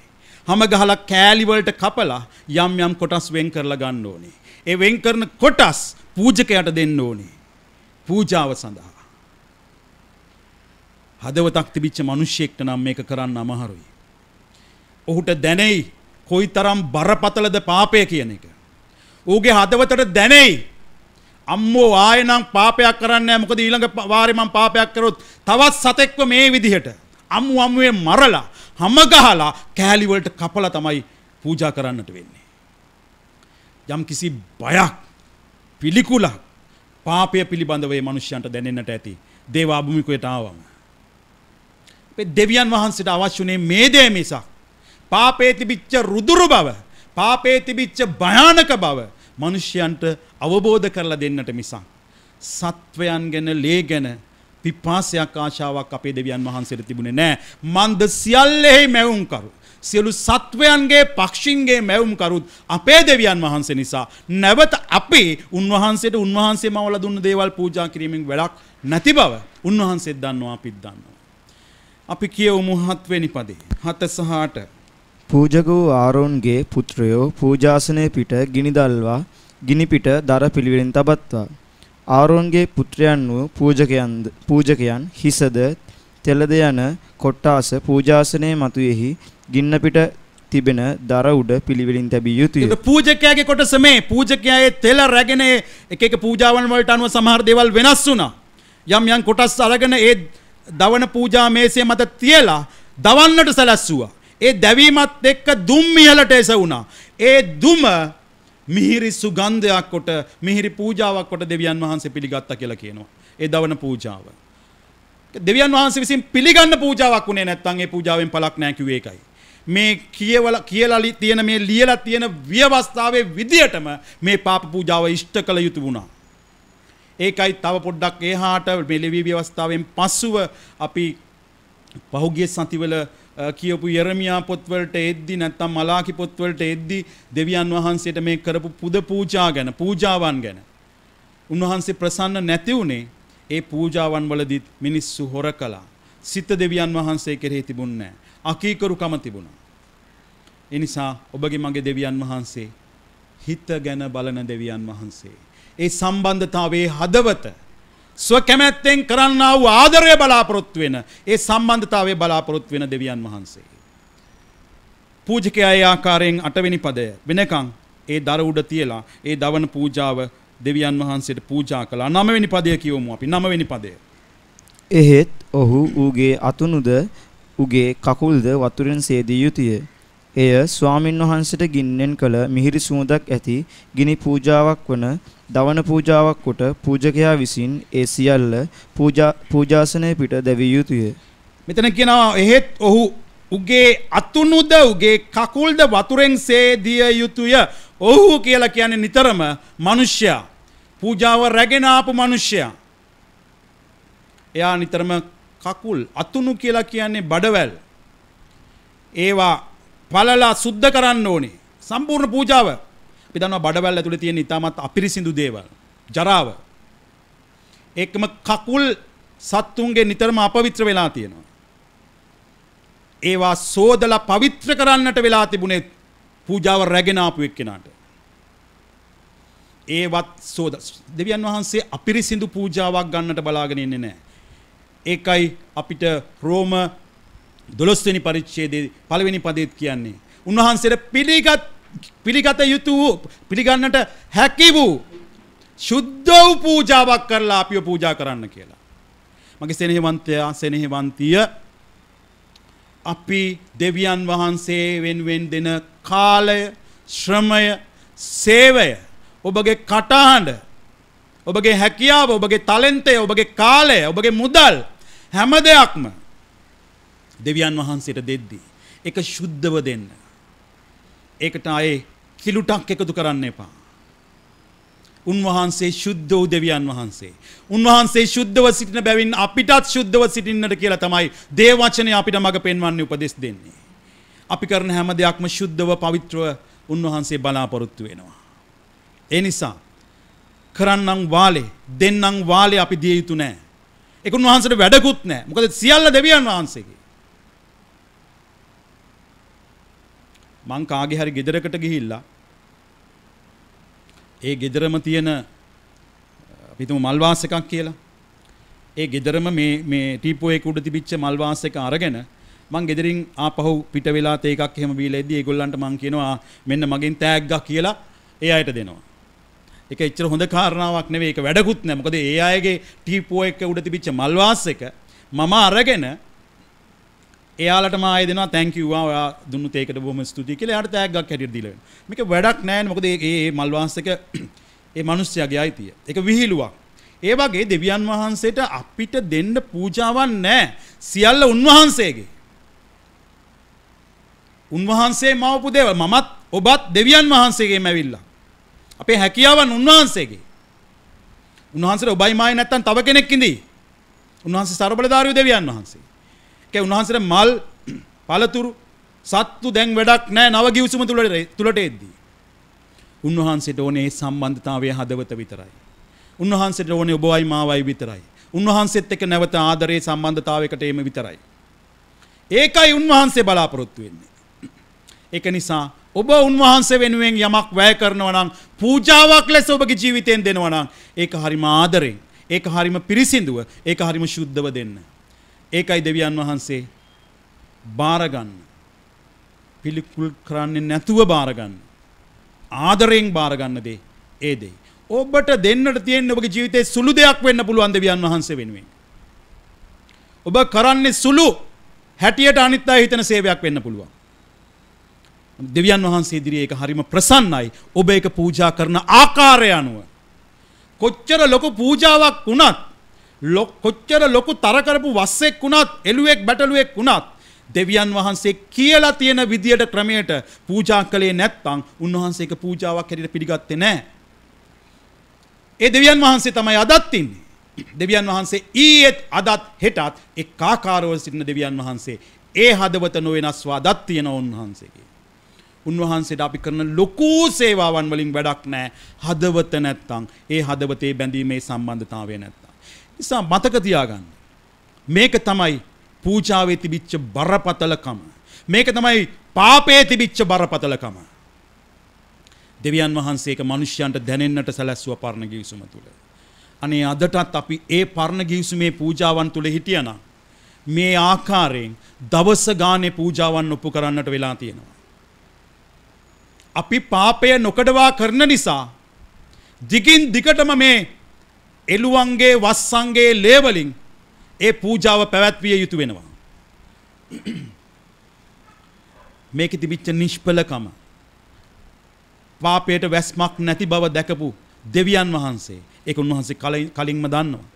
හැම ගහලා කෑලි වලට කපලා යම් යම් කොටස් වෙන් කරලා ගන්න ඕනේ. ඒ වෙන් කරන කොටස් පූජකයාට දෙන්න ඕනේ. පූජාව සඳහා. හදවතක් තිබිච්ච මිනිහෙක්ට නම් මේක කරන්න අමාරුයි. ඔහුට දැනෙයි කොයිතරම් බරපතලද පාපය කියන එක. ඌගේ හදවතට දැනෙයි අම්මෝ ආයෙ නම් පාපයක් කරන්නේ නැහැ. මොකද ඊළඟ වාරේ මම පාපයක් කරොත් තවත් සතෙක්ව මේ විදිහට අම්මුවේ මරලා හැම ගහලා කෑලි වලට කපලා තමයි පූජා කරන්නට වෙන්නේ. යම් කිසි බයක් පිළිකුලක් පාපය පිළිබඳව මේ මිනිස්යන්ට දැනෙන්නට ඇති. දේවාභූමිකයට ආවම දෙවියන් වහන්සේට අවශ්‍යුනේ මේ දේ මිසක් පාපේ තිබිච්ච රුදුරු බව පාපේ තිබිච්ච භයානක බව මිනිස්යන්ට අවබෝධ කරලා දෙන්නට මිසක් සත්වයන් ගැන ලේ ගැන පිපාසයක් ආශාවක් අපේ දෙවියන් වහන්සේට තිබුණේ නැහැ. මන්ද සියල්ලෙහි මැවුම් කරු සියලු සත්වයන්ගේ පක්ෂින්ගේ මැවුම් කරුත් අපේ දෙවියන් වහන්සේ නිසා නැවත අපේ උන්වහන්සේට උන්වහන්සේ මවලා දුන්න දේවල් පූජා කිරීමෙන් වැඩක් නැති බව උන්වහන්සේත් දන්නවා අපිත් දන්නවා. අපි කියවමු 7 වෙනි පදේ 7 සහ 8. පූජක වූ ආරෝන්ගේ පුත්‍රයෝ පූජාසනයේ පිට ගිනි දල්වා ගිනි පිට දර පිළිවෙලින් තබත්වා. ආරෝන්ගේ පුත්‍රයන් වූ පූජකයන් හිසද තෙලද යන කොට්ටාස පූජාසනයේ මතුයෙහි ගින්න පිට තිබෙන දර උඩ පිළිවෙලින් තැබිය යුතුය. ඒක පූජකයාගේ කොටස මේ පූජකයාගේ තෙල රැගෙන එක එක පූජාවන් වලට අනුව සමහර දේවල් වෙනස් වුණා. යම් යම් කොටස් අරගෙන ඒ දවන පූජා මේසය මත තියලා දවන්නට සැලැස්සුවා. ඒ දැවීමත් එක්ක දුම් මිහලට එසවුණා. ඒ දුම මිහිරි සුගන්ධයක් කොට මිහිරි පූජාවක් කොට දෙවියන් වහන්සේ පිළිගත්තා කියලා කියනවා. ඒ දවන පූජාව. දෙවියන් වහන්සේ විසින් පිළිගන්න පූජාවක් උනේ නැත්නම් ඒ පූජාවෙන් පළක් නැහැ කිව්වේ ඒකයි. මේ කියලා තියෙන මේ ලියලා තියෙන ව්‍යවස්ථාවේ විදියටම මේ පාප පූජාව ඉෂ්ට කළ යුතු වුණා. ඒකයි තව පොඩ්ඩක් එහාට මේ ලෙවි ව්‍යවස්ථාවෙන් පස්සුව අපි පහුගිය සතිවල කියපු යෙරමියා පොත්වලට එද්දි නැත්නම් මලාකි පොත්වලට එද්දි දෙවියන් වහන්සේට මේ කරපු පුද පූජා ගැන පූජාවන් ගැන උන්වහන්සේ ප්‍රසන්න නැති උනේ ඒ පූජාවන් වලදීත් මිනිස්සු හොර කළා. සිත දෙවියන් වහන්සේ කෙරෙහි තිබුණේ නැහැ. අකීකරුකම තිබුණා. ඒ නිසා ඔබගේ මගේ දෙවියන් වහන්සේ හිත ගැන බලන දෙවියන් වහන්සේ. ඒ සම්බන්ධතාවයේ හදවත ස්වකැමැත්තෙන් කරන්නා වූ ආදරය බලාපොරොත්තු වෙන ඒ සම්බන්ධතාවයේ බලාපොරොත්තු වෙන දෙවියන් වහන්සේ. පූජකයා ඒ ආකාරයෙන් 8 වෙනි පදය වෙනකන් ඒ දර උඩ තියලා ඒ දවන පූජාව දෙවියන් වහන්සේට පූජා කළා. 9 වෙනි පදය කියවමු අපි. 9 වෙනි පදය. එහෙත් ඔහු ඌගේ අතුනුද ඌගේ කකුල්ද වතුරෙන් සේදිය යුතුය. එය ස්වාමින් වහන්සේට ගින්නෙන් කළ මිහිරි සුවඳක් ඇති ගිනි පූජාවක් වන දවන පූජාවක් කොට පූජකයා විසින් ඒ සියල්ල පූජාසනයේ පිට දැවිය යුතුය. මෙතන කියනවා එහෙත් ඔහු උගේ අතුනුද උගේ කකුල්ද වතුරෙන් සේදිය යුතුය. ඔහු කියලා කියන්නේ නිතරම මිනිසයා. පූජාව රැගෙන ආපු මිනිසයා. එයා නිතරම කකුල් අතුණු කියලා කියන්නේ බඩවැල්. ඒවා පළලා සුද්ධ කරන්න ඕනේ. සම්පූර්ණ පූජාව. අපි දන්නවා බඩවැල් ඇතුලේ තියෙන ඉතාමත් අපිරිසිදු දේවල්. ජරාව. ඒකම කකුල් සත්තුන්ගේ නිතරම අපවිත්‍ර වෙලා තියෙනවා. ඒවා සෝදලා පවිත්‍ර කරන්නට වෙලා තිබුණේ පූජාව රැගෙන ආපු එක්කෙනාට. ඒවත් සෝද දෙවියන් වහන්සේ අපිරිසිදු පූජාවක් ගන්නට බලාගෙන ඉන්නේ නැහැ. ඒකයි අපිට රෝම 12 වෙනි පරිච්ඡේදයේ පළවෙනි පදේත් කියන්නේ. උන්වහන්සේට පිළිගත යුතු පිළිගන්නට හැකි වූ සුද්ධ වූ පූජාවක් කරලා අපිව පූජා කරන්න කියලා. මගේ සෙනෙහවන්තයා සෙනෙහවන්තිය අපි දෙවියන් වහන්සේ වෙනුවෙන් දෙන කාලය, ශ්‍රමය, සේවය, ඔබගේ කටහඬ, ඔබගේ හැකියාව, ඔබගේ ටැලන්ටය, ඔබගේ කාලය, ඔබගේ මුදල් හැම දෙයක්ම දෙවියන් වහන්සේට දෙද්දී ඒක සුද්ධව දෙන්න. ඒකට ආයේ කිලුටක් එකතු කරන්න එපා. උන්වහන්සේ සුද්ධ වූ දෙවියන් වහන්සේ. උන්වහන්සේ සුද්ධව සිටින බැවින් අපිටත් සුද්ධව සිටින්නට කියලා තමයි දේව වචනේ අපිට මඟ පෙන්වන්නේ උපදෙස් දෙන්නේ. අපි කරන හැම දෙයක්ම සුද්ධව පවිත්‍රව උන්වහන්සේ බලාපොරොත්තු වෙනවා. ඒ නිසා කරන්නම් වාලේ දෙන්නම් වාලේ අපි දිය යුතු නැහැ. ඒක උන්වහන්සේට වැඩකුත් නැහැ. මොකද සියල්ල දෙවියන් වහන්සේගේ. මං කාගේ හරි ගෙදරකට ගිහිල්ලා ඒ ගෙදරම තියෙන අපි හිතමු මල් වාස් එකක් කියලා. ඒ ගෙදරම මේ ටීපෝ එක උඩ තිබිච්ච මල් වාස් එක අරගෙන මං ගෙදරින් ආපහු පිට වෙලා තේ එකක් එහෙම බීලා ඉද්දි ඒගොල්ලන්ට මං කියනවා මෙන්න මගෙන් තෑග්ගක් කියලා ඒ අයට දෙනවා. ඒක එච්චර හොඳ කාරණාවක් නෙවෙයි. ඒක වැඩකුත් නෑ. මොකද ඒ අයගේ ටීපෝ එක උඩ තිබිච්ච මල් වාස් එක මම අරගෙන එයාලටම ආයෙ දෙනවා thank you ඔයා දුන්නු තේකට බොහොම ස්තුතියි කියලා එයාට තෑග්ගක් හැටියට දීලා වෙනවා. මේක වැඩක් නෑනේ. මොකද මේ මල් වාස් එක ඒ මිනිස්යාගේ අයිතිය. ඒක විහිළුවක්. ඒ වගේ දෙවියන් වහන්සේට අපිට දෙන්න පූජාවක් නෑ. සියල්ල උන්වහන්සේගේ. උන්වහන්සේ මවපු දේවල් මමත් ඔබත් දෙවියන් වහන්සේගෙම ඇවිල්ලා. අපේ හැකියාවන් උන්වහන්සේගේ. උන්වහන්සේට ඔබයි මායි නැත්තම් තව කෙනෙක් ඉඳී. උන්වහන්සේ ਸਰබලධාරී දෙවියන් වහන්සේ. ඒ උන්වහන්සේට මල් පළතුරු සත්තු දැන් වැඩක් නැහැ නව ගිවිසුම තුලට එද්දී. උන්වහන්සේට ඕනේ සම්බන්ධතාවයේ හදවත විතරයි. උන්වහන්සේට ඕනේ ඔබයි මාවයි විතරයි. උන්වහන්සේත් එක්ක නැවත ආදරේ සම්බන්ධතාවයකට එීම විතරයි. ඒකයි උන්වහන්සේ බලාපොරොත්තු වෙන්නේ. ඒක නිසා ඔබ උන්වහන්සේ වෙනුවෙන් යමක් වැය කරනවා නම් පූජාවක් ලෙස ඔබගේ ජීවිතයෙන් දෙනවා නම් ඒක හරිම ආදරෙන්, ඒක හරිම පිරිසිදුව, ඒක හරිම සුද්ධව දෙන්න. ඒකයි දෙවියන් වහන්සේ බාර ගන්න. පිළිකුල් කරන්නේ නැතුව බාර ගන්න. ආදරෙන් බාර ගන්න දේ ඒ දේ. ඔබට දෙන්නට තියෙන ඔබගේ ජීවිතේ සුළු දෙයක් වෙන්න පුළුවන් දෙවියන් වහන්සේ වෙනුවෙන්. ඔබ කරන්නේ සුළු හැටියට අනිත් අය හිතන සේවයක් වෙන්න පුළුවන්. දෙවියන් වහන්සේ ඉදිරියේ ඒක හරිම ප්‍රසන්නයි. ඔබ ඒක පූජා කරන ආකාරය අනුව. කොච්චර ලොකු පූජාවක් වුණත්, කොච්චර ලොකු තර කරපු වස්සෙක් වුණත්, එළුවෙක් බැටළුවෙක් වුණත් දෙවියන් වහන්සේ කියලා තියෙන විදියට ක්‍රමයට පූජා කළේ නැත්නම් උන්වහන්සේ ඒක පූජාවක් හැටියට පිළිගත්තේ නැහැ. ඒ දෙවියන් වහන්සේ තමයි අදත් ඉන්නේ. දෙවියන් වහන්සේ ඊයේත් අදත් හෙටත් එකාකාරව සිටින දෙවියන් වහන්සේ. ඒ හදවත නොවෙනස්ව අදත් තියෙන උන්වහන්සේගේ. උන්වහන්සේට අපි කරන ලොකු සේවාවන් වලින් වැඩක් නැහැ. හදවත නැත්තම්, ඒ හදවතේ බැඳීමේ සම්බන්ධතාවය නැත්තම්. නිසා මතක තියාගන්න. මේක තමයි පූජාවේ තිබිච්ච බරපතලකම. මේක තමයි පාපයේ තිබිච්ච බරපතලකම. දෙවියන් වහන්සේක මිනිස්යන්ට දැනෙන්නට සැලැස්සුව පරණ ගිවිසුම තුල. අනේ අදටත් අපි ඒ පරණ ගිවිසුමේ පූජාවන් තුල හිටියනම් මේ ආකාරයෙන් දවස ගානේ පූජාවන් ඔප්පු කරන්නට වෙලා තියෙනවා. අපි පාපය නොකඩවා කරන නිසා දිගින් දිගටම මේ එළුවන්ගේ වස්සන්ගේ ලේවලින් ඒ පූජාව පැවැත්විය යුතු වෙනවා. මේක තිබිච්ච නිෂ්ඵලකම, පාපයට වැස්මක් නැති බව දැකපු දෙවියන් වහන්සේ ඒක උන්වහන්සේ කලින්ම දන්නවා.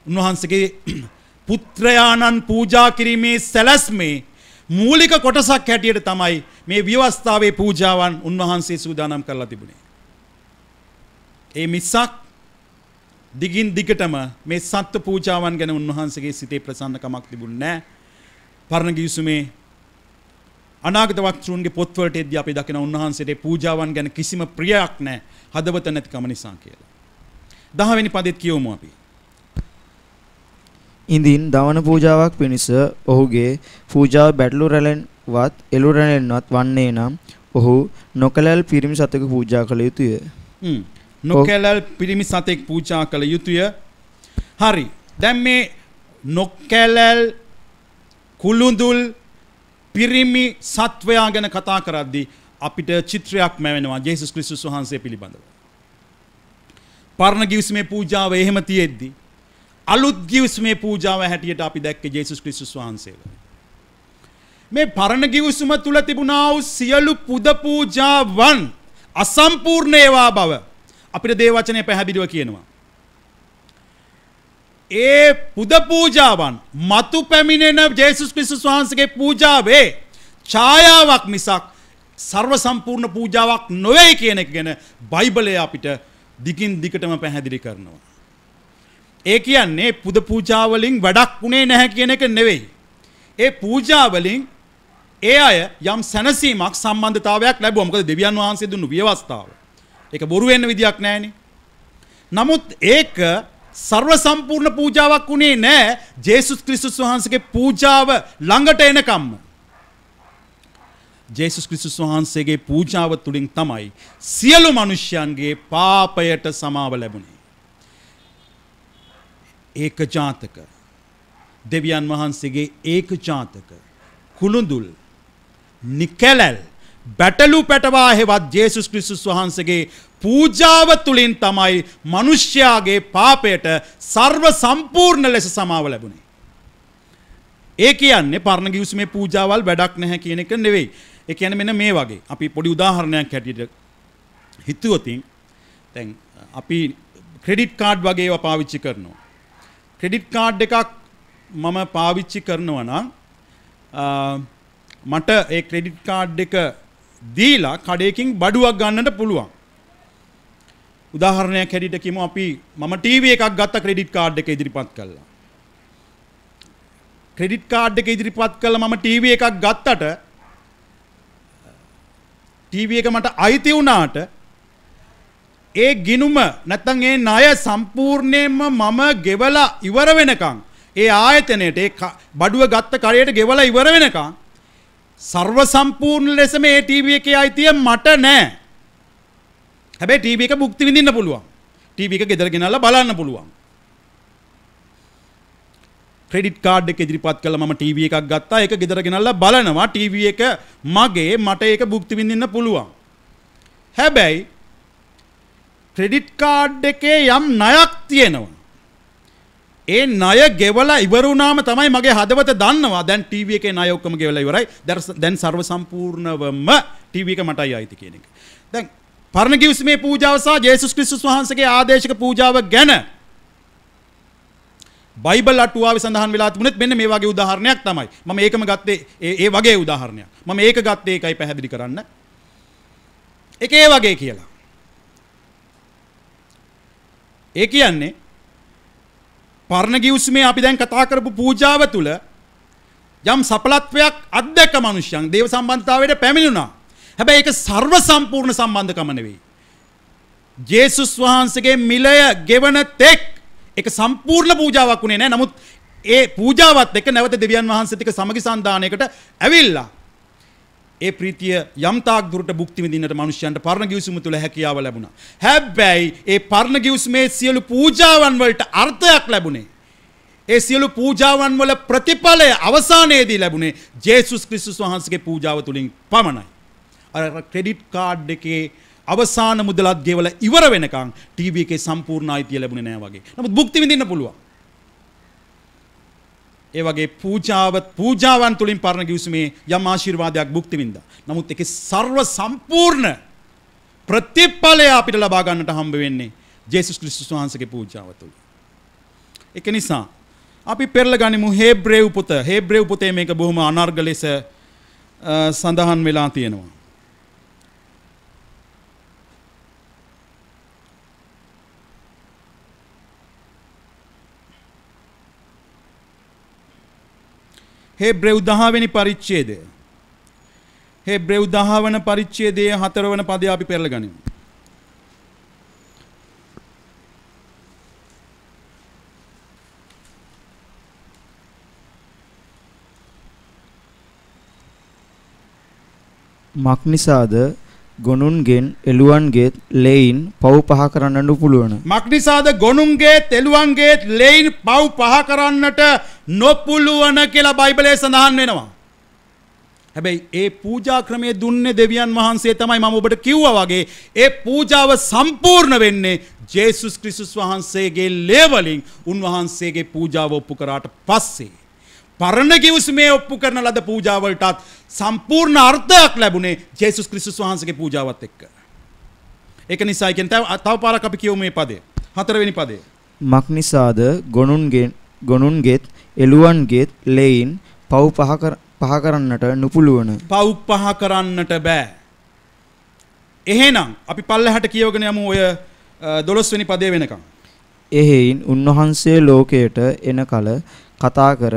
උන්වහන්සේගේ පුත්‍රයාණන් පූජා කිරීමේ සැලැස්මේ මූලික කොටසක් හැටියට තමයි මේ විවස්ථාවේ පූජාවන් උන්වහන්සේ සූදානම් කරලා තිබුණේ. ඒ මිසක් දිගින් දිගටම මේ සත්ත්ව පූජාවන් ගැන උන්වහන්සේගේ සිතේ ප්‍රසන්නකමක් තිබුණේ නැහැ. පරණ ගිවිසුමේ අනාගත වක්තෘන්ගේ පොත්වලට එද්දී අපි දකින උන්වහන්සේගේ පූජාවන් ගැන කිසිම ප්‍රියක් නැහැ. හදවත නැතිකම නිසා කියලා. 10 වෙනි පදෙත් කියවමු අපි. ඉඳින් දවන පූජාවක් පිණිස ඔහුගේ පූජාව බැටළු රැළෙන්වත් එළු රැළෙන්වත් වන්නේ නම් ඔහු නොකලල් පිරිමි සතෙකු පූජා කළ යුතුය. නොකැලල් පිරිමි සතෙක් පූජා කළ යුතුය. හරි. දැන් මේ නොකැලල් කුළුඳුල් පිරිමි සත්වයා ගැන කතා කරද්දී අපිට චිත්‍රයක් මැවෙනවා ජේසුස් ක්‍රිස්තුස් වහන්සේ පිළිබඳව. පරණ ගිවිසුමේ පූජාව එහෙම තියෙද්දි අලුත් ගිවිසුමේ පූජාව හැටියට අපි දැක්කේ ජේසුස් ක්‍රිස්තුස් වහන්සේව. මේ පරණ ගිවිසුම තුල තිබුණා වූ සියලු පුද පූජාවන් අසම්පූර්ණ ඒවා බව අපිට දේව වචනය පැහැදිලිව කියනවා. ඒ පුද පූජාවන් මතු පැමිණෙන ජේසුස් ක්‍රිස්තුස් වහන්සේගේ පූජාවේ ඡායාවක් මිසක් සර්ව සම්පූර්ණ පූජාවක් නොවේ කියන එක ගැන බයිබලය අපිට දිගින් දිගටම පැහැදිලි කරනවා. ඒ කියන්නේ පුද පූජා වලින් වැඩක් උනේ නැහැ කියන එක නෙවෙයි. ඒ පූජා වලින් ඒ අය යම් සැනසීමක් සම්බන්ධතාවයක් ලැබුවා. මොකද දෙවියන් වහන්සේ දුන්නු ව්‍යවස්ථාව. ඒක බොරු වෙන්න විදියක් නැහැනේ. නමුත් ඒක සර්ව සම්පූර්ණ පූජාවක් උනේ නැහැ ජේසුස් ක්‍රිස්තුස් වහන්සේගේ පූජාව ළඟට එනකම්ම. ජේසුස් ක්‍රිස්තුස් වහන්සේගේ පූජාව තුලින් තමයි සියලු මිනිස්යන්ගේ පාපයට සමාව ලැබුණේ. ඒක ජාතක දෙවියන් වහන්සේගේ ඒක ජාතක කුළුඳුල් නිකැලල් බැටළු පැටවා හෙවත් ජේසුස් ක්‍රිස්තුස් වහන්සේගේ පූජාව තුලින් තමයි මිනිස්යාගේ පාපයට සර්ව සම්පූර්ණ ලෙස සමාව ලැබුණේ. ඒ කියන්නේ පරණ ගිවිසුමේ පූජාවල් වැඩක් නැහැ කියන එක නෙවෙයි. ඒ කියන්නේ මෙන්න මේ වගේ. අපි පොඩි උදාහරණයක් හැටියට හිතුවොතින් දැන් අපි ක්‍රෙඩිට් කාඩ් වගේ ඒවා පාවිච්චි කරනවා. ක්‍රෙඩිට් කාඩ් එකක් මම පාවිච්චි කරනවා නම් මට ඒ ක්‍රෙඩිට් කාඩ් එක දීලා කඩේකින් බඩුවක් ගන්නට පුළුවන්. උදාහරණයක් හැටියට කියමු අපි මම ටීවී එකක් ගත්ත ක්‍රෙඩිට් කාඩ් එක ඉදිරිපත් කළා. ක්‍රෙඩිට් කාඩ් එක ඉදිරිපත් කළා මම ටීවී එකක් ගත්තට ටීවී එක මට අයිති වුණාට ඒ ගිණුම නැත්නම් ඒ ණය සම්පූර්ණයෙන්ම මම ගෙවලා ඉවර වෙනකන් ඒ ආයතනයේට ඒ බඩුව ගත්ත කඩේට ගෙවලා ඉවර වෙනකන් සර්ව සම්පූර්ණ ලෙසම ඒ ටීවී එකේ අයිතිය මට නැහැ. හැබැයි ටීවී එක භුක්ති විඳින්න පුළුවන්. ටීවී එක ගෙදර ගෙනල්ලා බලන්න පුළුවන්. ක්‍රෙඩිට් කාඩ් එක ඉදිරිපත් කළා මම ටීවී එකක් ගත්තා. ඒක ගෙදර ගෙනල්ලා බලනවා. ටීවී එක මගේ මට ඒක භුක්ති විඳින්න පුළුවන්. හැබැයි ක්‍රෙඩිට් කාඩ් එකේ යම් ණයක් තියෙනවා. ඒ ණය ගෙවලා ඉවර වුණාම තමයි මගේ හදවත දන්නවා දැන් ටීවී එකේ ණය ඔක්කොම ගෙවලා ඉවරයි. දැන් සර්ව සම්පූර්ණවම ටීවී එක මටයි ආйти කියන එක. දැන් පරණ ගිවිසුමේ පූජාව සහ ජේසුස් ක්‍රිස්තුස් වහන්සේගේ ආදේශක පූජාව ගැන බයිබල් අටුවාවේ සඳහන් වෙලා තිබුණෙත් මෙන්න මේ වගේ උදාහරණයක් තමයි. මම ඒකම ගත්තේ ඒ වගේ උදාහරණයක්. මම ඒක ගත්තේ ඒකයි පැහැදිලි කරන්න. ඒක ඒ වගේ කියලා. ඒ කියන්නේ පරණ ගිවිසුමේ අපි දැන් කතා කරපු පූජාව තුළ යම් සඵලත්වයක් අධ්‍යක්ෂ මිනිසයන් දේව සම්බන්ධතාවයට පැමිණුණා. හැබැයි ඒක සර්ව සම්පූර්ණ සම්බන්ධකම නෙවෙයි. ජේසුස් වහන්සේගේ මිලය ගෙවන තෙක් ඒක සම්පූර්ණ පූජාවක් උනේ නැහැ. නමුත් ඒ පූජාවත් එක්ක නැවත දෙවියන් වහන්සේත් එක්ක සමගි සන්දානයකට ඇවිල්ලා ඒ ප්‍රීතිය යම් තාක් දුරට භුක්ති විඳින්නට මිනිසයන්ට පරණ ගිවිසුම තුළ හැකියාව ලැබුණා. හැබැයි ඒ පරණ ගිවිසුමේ සියලු පූජාවන් වලට අර්ථයක් ලැබුණේ. ඒ සියලු පූජාවන් වල ප්‍රතිඵලය අවසානයේදී ලැබුණේ ජේසුස් ක්‍රිස්තුස් වහන්සේගේ පූජාව තුලින් පමණයි. අර ක්‍රෙඩිට් කාඩ් එකේ අවසාන මුදලත් ගෙවලා ඉවර වෙනකන් ටීවී එකේ සම්පූර්ණ අයිතිය ලැබුණේ නැහැ වගේ. නමුත් භුක්ති විඳින්න පුළුවන්. ඒ වගේ පූජාවන් තුලින් පරණ ගිවිසුමේ යම් ආශිර්වාදයක් භුක්ති විඳා. නමුත් ඒකේ සර්ව සම්පූර්ණ ප්‍රතිඵලය අපිට ලබා ගන්නට හම්බ වෙන්නේ ජේසුස් ක්‍රිස්තුස් වහන්සේගේ පූජාව තුල. ඒක නිසා අපි පෙරලා ගනිමු හේබ්‍රේව් පොත. හේබ්‍රේව් පොතේ මේක බොහොම අනර්ග ලෙස සඳහන් වෙලා තියෙනවා. හේබ්‍රේව් 10 වෙනි පරිච්ඡේදය. හේබ්‍රේව් 10 වන පරිච්ඡේදයේ 4 වන පදය අපි පෙරලා ගනිමු. මක්නිසාද ගොනුන්ගෙන් එළුවන්ගෙත් ලෙයින් පව් පහ කරන්නට පුළුවන්. මක්නිසාද ගොනුන්ගේ තෙළුවන්ගේ ලෙයින් පව් පහ කරන්නට නොපුළුවන කියලා බයිබලයේ සඳහන් වෙනවා. හැබැයි ඒ පූජා ක්‍රමයේ දුන්නේ දෙවියන් වහන්සේ තමයි. මම ඔබට කිව්වා වගේ ඒ පූජාව සම්පූර්ණ වෙන්නේ ජේසුස් ක්‍රිස්තුස් වහන්සේගේ ලේ වලින් උන්වහන්සේගේ පූජාව ඔප්පු කරාට පස්සේ. පරණ කිවිසුමේ ඔප්පු කරන ලද පූජාවලටත් සම්පූර්ණ අර්ථයක් ලැබුණේ ජේසුස් ක්‍රිස්තුස් වහන්සේගේ පූජාවත් එක්ක. ඒක නිසා කියන්නේ තව පාරක් අපි කියමු මේ පදේ. 4 වෙනි පදේ. මක්නිසාද ගොනුන්ගෙත් එළුවන්ගෙත් ලෙයින් පව් පහ කරන්නට නුපුළුවන. පව් පහ කරන්නට බෑ. එහෙනම් අපි පල්ලෙහාට කියවගෙන යමු ඔය 12 වෙනි පදේ වෙනකම්. එහෙයින් උන්වහන්සේ ලෝකයට එන කල කතා කර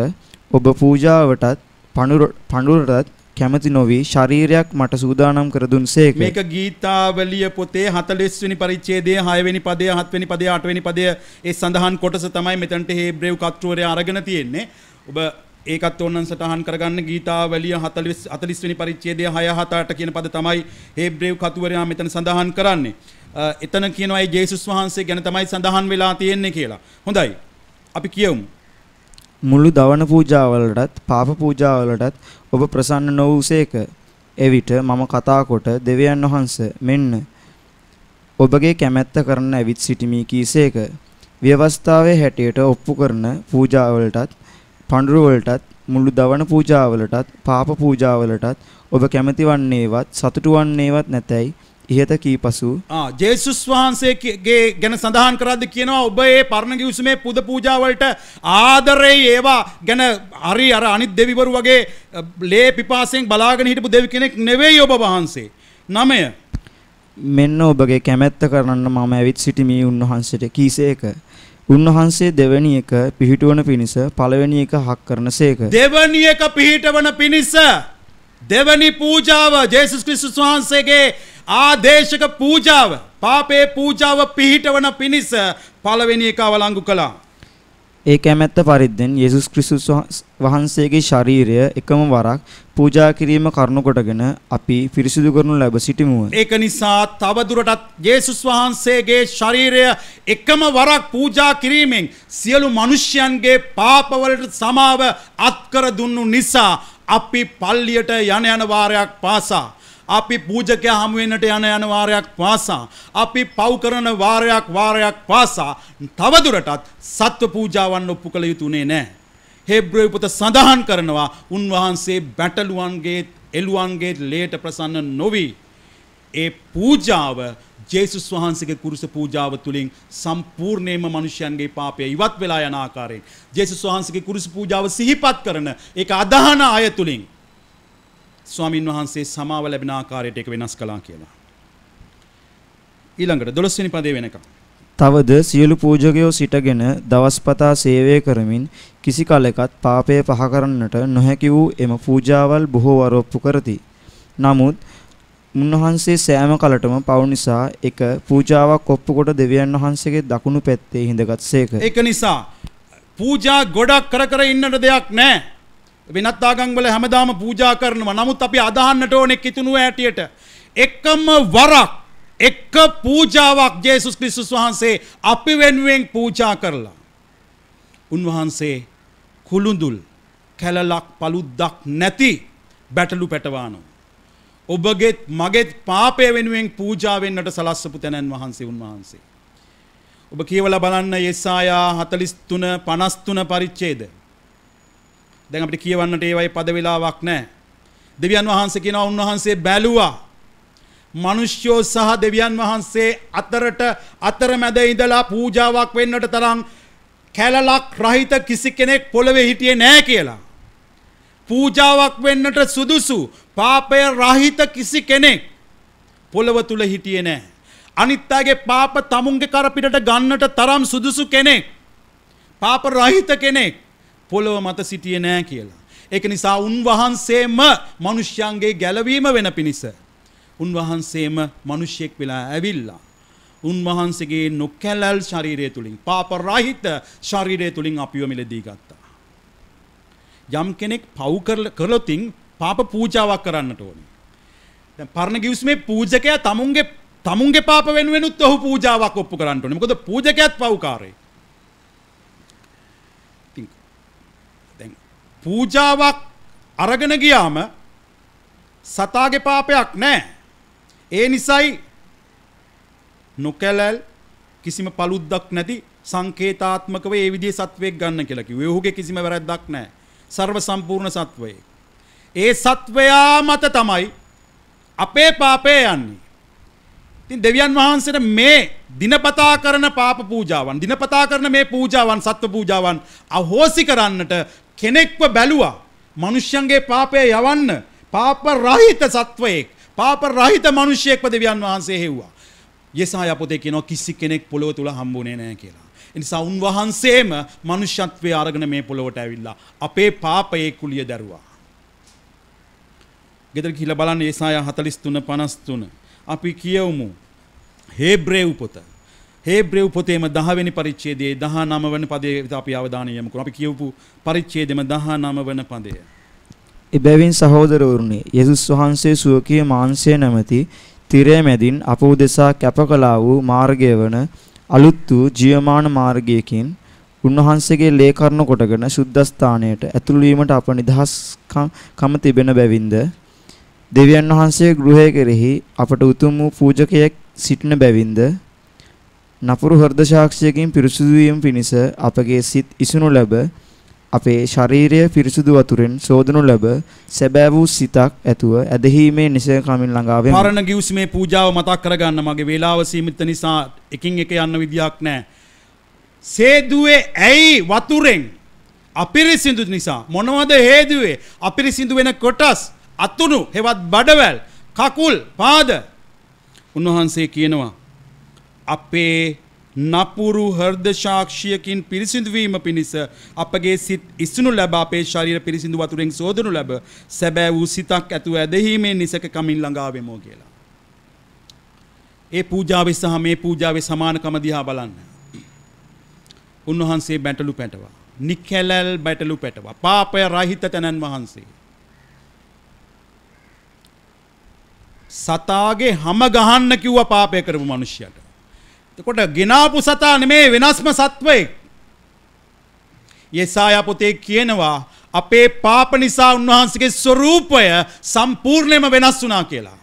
ඔබ පූජාවටත් පඬුරටත් කැමති නොවි ශරීරයක් මට සූදානම් කර දුන්සේක. මේක ගීතාවලිය පොතේ 40 වෙනි පරිච්ඡේදයේ 6 වෙනි පදය 7 වෙනි පදය 8 වෙනි පදය ඒ සඳහන් කොටස තමයි මෙතනට හේබ්‍රේව කර්තෘවරයා අරගෙන තියෙන්නේ. ඔබ ඒකත් ඕනනම් සටහන් කරගන්න. ගීතාවලිය 40 වෙනි පරිච්ඡේදයේ 6 7 8 කියන පද තමයි හේබ්‍රේව කර්තෘවරයා මෙතන සඳහන් කරන්නේ. එතන කියනවා ඒ ජේසුස් වහන්සේ ගැන තමයි සඳහන් වෙලා තියෙන්නේ කියලා. හොඳයි. අපි කියමු. මුළු දවන පූජාවලටත් පාප පූජාවලටත් ඔබ ප්‍රසන්න නොවුසේක. එවිට මම කතා කොට දෙවියන් වහන්සේ මෙන්න ඔබගේ කැමැත්ත කරන්න ඇවිත් සිටිමි කීසේක. ව්‍යවස්ථාවේ හැටියට ඔප්පු කරන පූජාවලටත් පඬුරු වලටත් මුළු දවන පූජාවලටත් පාප පූජාවලටත් ඔබ කැමැති වන්නේවත් සතුටු වන්නේවත් නැතයි ඉහත කීපසු ජේසුස් වහන්සේගේ ගැන සඳහන් කරද්දී කියනවා ඔබ ඒ පරණ කිවිසුමේ පුද පූජා වලට ආදරේ ඒවා ගැන හරි අර අනිත් දෙවිවරු වගේ ලේ පිපාසයෙන් බලාගෙන හිටපු දෙවි කෙනෙක් නෙවෙයි ඔබ වහන්සේ. 9 මෙන්න ඔබගේ කැමැත්ත කරන්න මම ඇවිත් සිටිමි උන්වහන්සේට කීසේක. උන්වහන්සේ දෙවැනි එක පිහිටවන පිණිස පළවෙනි එක හක් කරනසේක. දෙවැනි එක පිහිටවන පිණිස දෙවැනි පූජාව ජේසුස් ක්‍රිස්තුස් වහන්සේගේ ආදේශක පූජාව පාපේ පූජාව පිහිටවන පිණිස පළවෙනි එක අවලංගු කළා. ඒ කැමැත්ත පරිද්දෙන් යේසුස් ක්‍රිස්තුස් වහන්සේගේ ශරීරය එකම වරක් පූජා කිරීම කරුණු කොටගෙන අපි පිරිසිදු කරනු ලැබ සිටිමු. ඒක නිසා තවදුරටත් යේසුස් වහන්සේගේ ශරීරය එකම වරක් පූජා කිරීමෙන් සියලු මිනිස්යන්ගේ පාපවලට සමාව අත්කර දුන්නු නිසා අපි පල්ලියට යන වාරයක් පාසා අපි පූජකයා හමු වෙන්නට යන වාරයක් පාසා අපි පව් කරන වාරයක් පාසා තවදුරටත් සත්ව පූජාවන් ඔප්පු කළ යුතුනේ නැහැ. හේබ්‍රේව පොත සඳහන් කරනවා උන්වහන්සේ බැටළුවන්ගේ එළුවන්ගේ ලේට ප්‍රසන්න නොවි ඒ පූජාව ජේසුස් වහන්සේගේ කුරුස පූජාව තුලින් සම්පූර්ණයෙන්ම මිනිසයන්ගේ පාපය ඉවත් වෙලා යන ආකාරයෙන් ජේසුස් වහන්සේගේ කුරුස පූජාව සිහිපත් කරන ඒක අදහන අය තුලින් ස්වාමින් වහන්සේ සමාව ලැබෙන ආකාරයට ඒක වෙනස් කළා කියලා. ඊළඟට 12 වෙනි පදේ වෙනකම්. තවද සියලු පූජකයෝ සිටගෙන දවස්පතා සේවය කරමින් කිසි කලෙකත් පාපය පහ කරන්නට නොහැකි වූ එම පූජාවල් බොහෝ වර ඔප්පු කරති. නමුත් උන්වහන්සේ සෑම කලටම පව් නිසා එක පූජාවක් ඔප්පු කොට දෙවියන් වහන්සේගේ දකුණු පැත්තේ හිඳගත්සේක. ඒක නිසා පූජා ගොඩක් කර ඉන්නට දෙයක් නැහැ. වෙනත් ආගම් වල හැමදාම පූජා කරනවා. නමුත් අපි අදහන්නට ඕනේ කිතුණුව ඇටියට එකම වරක් එක පූජාවක් ජේසුස් ක්‍රිස්තුස් වහන්සේ අපි වෙනුවෙන් පූජා කරලා. උන්වහන්සේ කුළුඳුල් කැලලක් පළුද්දක් නැති බැටළු පැටවානෝ. ඔබගෙත් මගෙත් පාපය වෙනුවෙන් පූජා වෙන්නට සලස්සපු තැනන් වහන්සේ උන්වහන්සේ. ඔබ කියවලා බලන්න යෙසායා 43 53 පරිච්ඡේද. දැන් අපිට කියවන්නට ඒවයි පද වේලාවක් නැහැ. දෙවියන් වහන්සේ කියනවා උන්වහන්සේ බැලුවා. මිනිස්යෝ සහ දෙවියන් වහන්සේ අතරමැද ඉඳලා පූජාවක් වෙන්නට තරම් කැලලක් රහිත කිසි කෙනෙක් පොළවේ හිටියේ නැහැ කියලා. පූජාවක් වෙන්නට සුදුසු පාපය රහිත කිසි කෙනෙක් පොළව තුල හිටියේ නැහැ. අනිත් අයගේ පාප තමුන්ගේ කර පිටට ගන්නට තරම් සුදුසු කෙනෙක් පාප රහිත කෙනෙක් පොළව මත සිටියේ නැහැ කියලා. ඒක නිසා උන්වහන්සේම මිනිස්යන්ගේ ගැලවීම වෙන පිණිස උන්වහන්සේම මිනිසෙක් වෙලා ඇවිල්ලා උන්වහන්සේගේ නොකැලල් ශරීරය තුලින් පාප රහිත ශරීරය තුලින් අපිව මිලදී ගත්තා. යම් කෙනෙක් පව් කරලොතින් පාප පූජාවක් කරන්නට ඕනේ. දැන් පරණ ගිවිසුමේ පූජකයා තමුන්ගේ පාප වෙනුවෙනුත් ඔහු පූජාවක් ඔප්පු කරන්න ඕනේ. මොකද පූජකයාත් පව්කාරයෙක්. දැන් පූජාවක් අරගෙන ගියාම සතාගේ පාපයක් නැහැ. ඒ නිසායි නොකැලල් කිසිම paluddක් නැති සංකේතාත්මකව ඒ විදිහේ සත්වයක් ගන්න කියලා කිව්වේ. ඔහුගේ කිසිම වැරැද්දක් නැහැ. සර්ව සම්පූර්ණ සත්වයෙක්. ඒ සත්වයා මත තමයි අපේ පාපය යන්නේ. ඉතින් දෙවියන් වහන්සේට මේ දිනපතා කරන පාප පූජාවන්, දිනපතා කරන මේ පූජාවන්, සත්ව පූජාවන් අහෝසි කරන්නට කෙනෙක්ව බැලුවා. මිනිස්යන්ගේ පාපය යවන්න පාප රහිත සත්වයෙක්, පාප රහිත මිනිසෙක්ව දෙවියන් වහන්සේ හෙව්වා. යෙසායා පොතේ කියනවා කිසි කෙනෙක් පොළොව තුල හම්බුනේ නැහැ කියලා. ඒ නිසා උන්වහන්සේම මනුෂ්‍යත්වයේ අරගෙන මේ පොළොවට ඇවිල්ලා අපේ පාපයේ කුලිය දැරුවා. ගෙදර ගිහිල්ලා බලන්න යෙසායා 43:53 අපි කියවමු. හේබ්‍රේව් පොත. හේබ්‍රේව් පොතේම 10 වෙනි පරිච්ඡේදයේ 19 වෙනි පදයේ අපි අවධානය යොමු කරමු. අපි කියවපු පරිච්ඡේදෙම 19 වෙනි පදය. එබැවින් සහෝදරවරුනි, යේසුස් වහන්සේ සුවකීය මාංශය නැමැති තිරය මැදින් අප උදෙසා කැප කළා වූ මාර්ගය වන අලුත් වූ ජීවමාන මාර්ගයකින් උන්වහන්සේගේ ලේ කරුණ කොටගෙන සුද්ධස්ථානයට ඇතුළු වීමට අප නිදහස්කම තිබෙන බැවින්ද දෙවියන් වහන්සේ ගෘහය කෙරෙහි අපට උතුම් වූ පූජකයෙක් සිටින බැවින්ද නපුරු හෘද සාක්ෂියකින් පිරිසුදු වීම පිණිස අපගේ සිත් ඉසුණු ලැබ අපේ ශාරීරිය පිරිසුදු වතුරෙන් සෝදනු ලැබ සැබෑ වූ සිතක් ඇතුව ඇදහිීමේ නිසකමින් ළඟා වෙමු. පරණ ගිවිසුමේ පූජාව මතක් කරගන්න මගේ වේලාව සීමිත නිසා එකින් එක යන්න විදියක් නැහැ. සේදුවේ ඇයි වතුරෙන් අපිරිසිදු නිසා මොනවද හේතුවේ? අපිරිසිදු වෙන කොටස් අතුණු හෙවත් බඩවැල් කකුල් පාද උන්වහන්සේ කියනවා අපේ නපුරු හෘද සාක්ෂියකින් පිරිසිදු වීම පිණිස අපගේ සිත් ඉසුණු ලැබ අපේ ශරීර පිරිසිදු වතුරෙන් සෝදනු ලැබ සැබෑ වූ සිතක් ඇතුව ඇදහිීමේ නිසක කමින් ළඟා වෙමු කියලා. ඒ පූජාවේ සහ මේ පූජාවේ සමානකම දිහා බලන්න. උන්වහන්සේ බැටළු පැටවා. නිකැලල් බැටළු පැටවා. පාපය රහිත තනන් වහන්සේ. සතාගේ හැම ගහන්න කිව්වා පාපය කරපු මිනිහයට. එතකොට ගෙනාපු සතා නෙමේ වෙනස්ම සත්වයෙක්. යෙසායා පොතේ කියනවා අපේ පාප නිසා උන්වහන්සේගේ ස්වරූපය සම්පූර්ණයෙන්ම වෙනස් වුණා කියලා.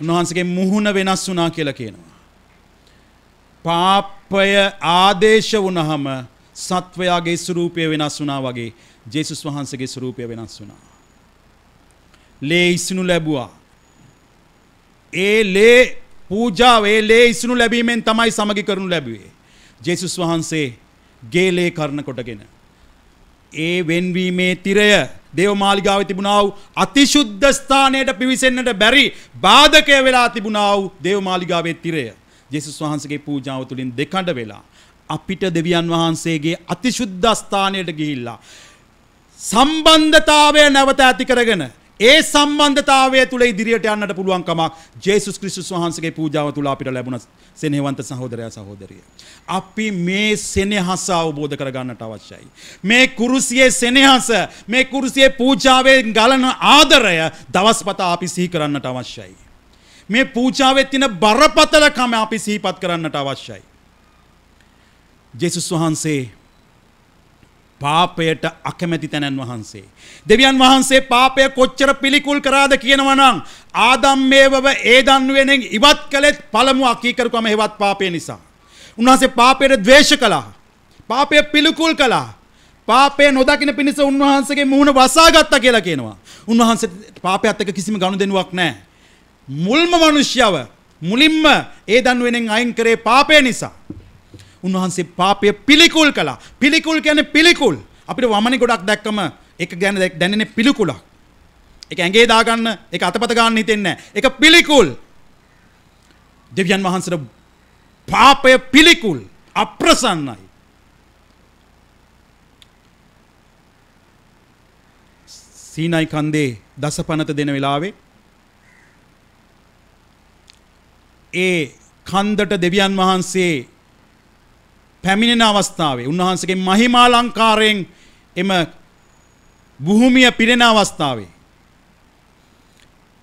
උන්වහන්සේගේ මුහුණ වෙනස් වුණා කියලා කියනවා. පාපය ආදේශ වුණාම සත්වයාගේ ස්වරූපය වෙනස් වුණා වගේ ජේසුස් වහන්සේගේ ස්වරූපය වෙනස් වුණා. ලේ ඉසුණු ලැබුවා. ඒ ලේ පූජාව ඒ ලේ ඉසුණු ලැබීමෙන් තමයි සමගි කරනු ලැබුවේ. ජේසුස් වහන්සේ ගේ ලේ කරන කොටගෙන ඒ වෙන්වීමේ තිරය දේව මාලිගාවේ තිබුණා වූ අතිශුද්ධ ස්ථානයට පිවිසෙන්නට බැරි බාධකය වෙලා තිබුණා වූ දේව මාලිගාවේ තිරය ජේසුස් වහන්සේගේ පූජාව තුළින් දෙකඩ වෙලා අපිට දෙවියන් වහන්සේගේ අතිශුද්ධ ස්ථානයට ගිහිල්ලා සම්බන්ධතාවය නැවත ඇති කරගෙන ඒ සම්බන්ධතාවය තුළ ඉදිරියට යන්නට පුළුවන්කමක් ජේසුස් ක්‍රිස්තුස් වහන්සේගේ පූජාව තුළ අපිට ලැබුණ සෙනෙහවන්ත සහෝදරයා සහෝදරිය. අපි මේ සෙනෙහස අවබෝධ කරගන්නට අවශ්‍යයි. මේ කුරුසියේ සෙනෙහස, මේ කුරුසියේ පූජාවේ ගලන ආදරය දවස්පතා අපි සිහි කරන්නට අවශ්‍යයි. මේ පූජාවේ තියෙන බරපතලකම අපි සිහිපත් කරන්නට අවශ්‍යයි. ජේසුස් වහන්සේ පාපයට අකමැති තැනන් වහන්සේ. දෙවියන් වහන්සේ පාපය කොච්චර පිළිකුල් කරාද කියනවා නම් ආදම් මේවව ඒදන් වෙනෙන් ඉවත් කළෙත් පළමු අකීකරුකම හේවත් පාපය නිසා. උන්වහන්සේ පාපයට ද්වේෂ කළා. පාපය පිළිකුල් කළා. පාපය නොදකින පිණිස උන්වහන්සේගේ මුහුණ වසාගත්තා කියලා කියනවා. උන්වහන්සේ පාපයත් එක්ක කිසිම ගනුදෙනුවක් නැහැ. මුල්ම මිනිස්යව මුලින්ම ඒදන් වෙනෙන් අයින් කරේ පාපය නිසා. උන්වහන්සේ පාපය පිළිකුල් කළා. පිළිකුල් කියන්නේ පිළිකුල්. අපිට වමනේ ගොඩක් දැක්කම ඒක ගැන දැනෙන්නේ පිළිකුලක්. ඒක ඇඟේ දාගන්න, ඒක අතපත ගන්න හිතෙන්නේ නැහැ. ඒක පිළිකුල්. දෙවියන් වහන්සේට පාපය පිළිකුල්, අප්‍රසන්නයි. සීනයි කන්දේ දසපනත දෙන වෙලාවේ ඒ කන්දට දෙවියන් වහන්සේ පැමිණෙන අවස්ථාවේ උන්වහන්සේගේ මහිමාලංකාරයෙන් එම භූමිය පිරෙන අවස්ථාවේ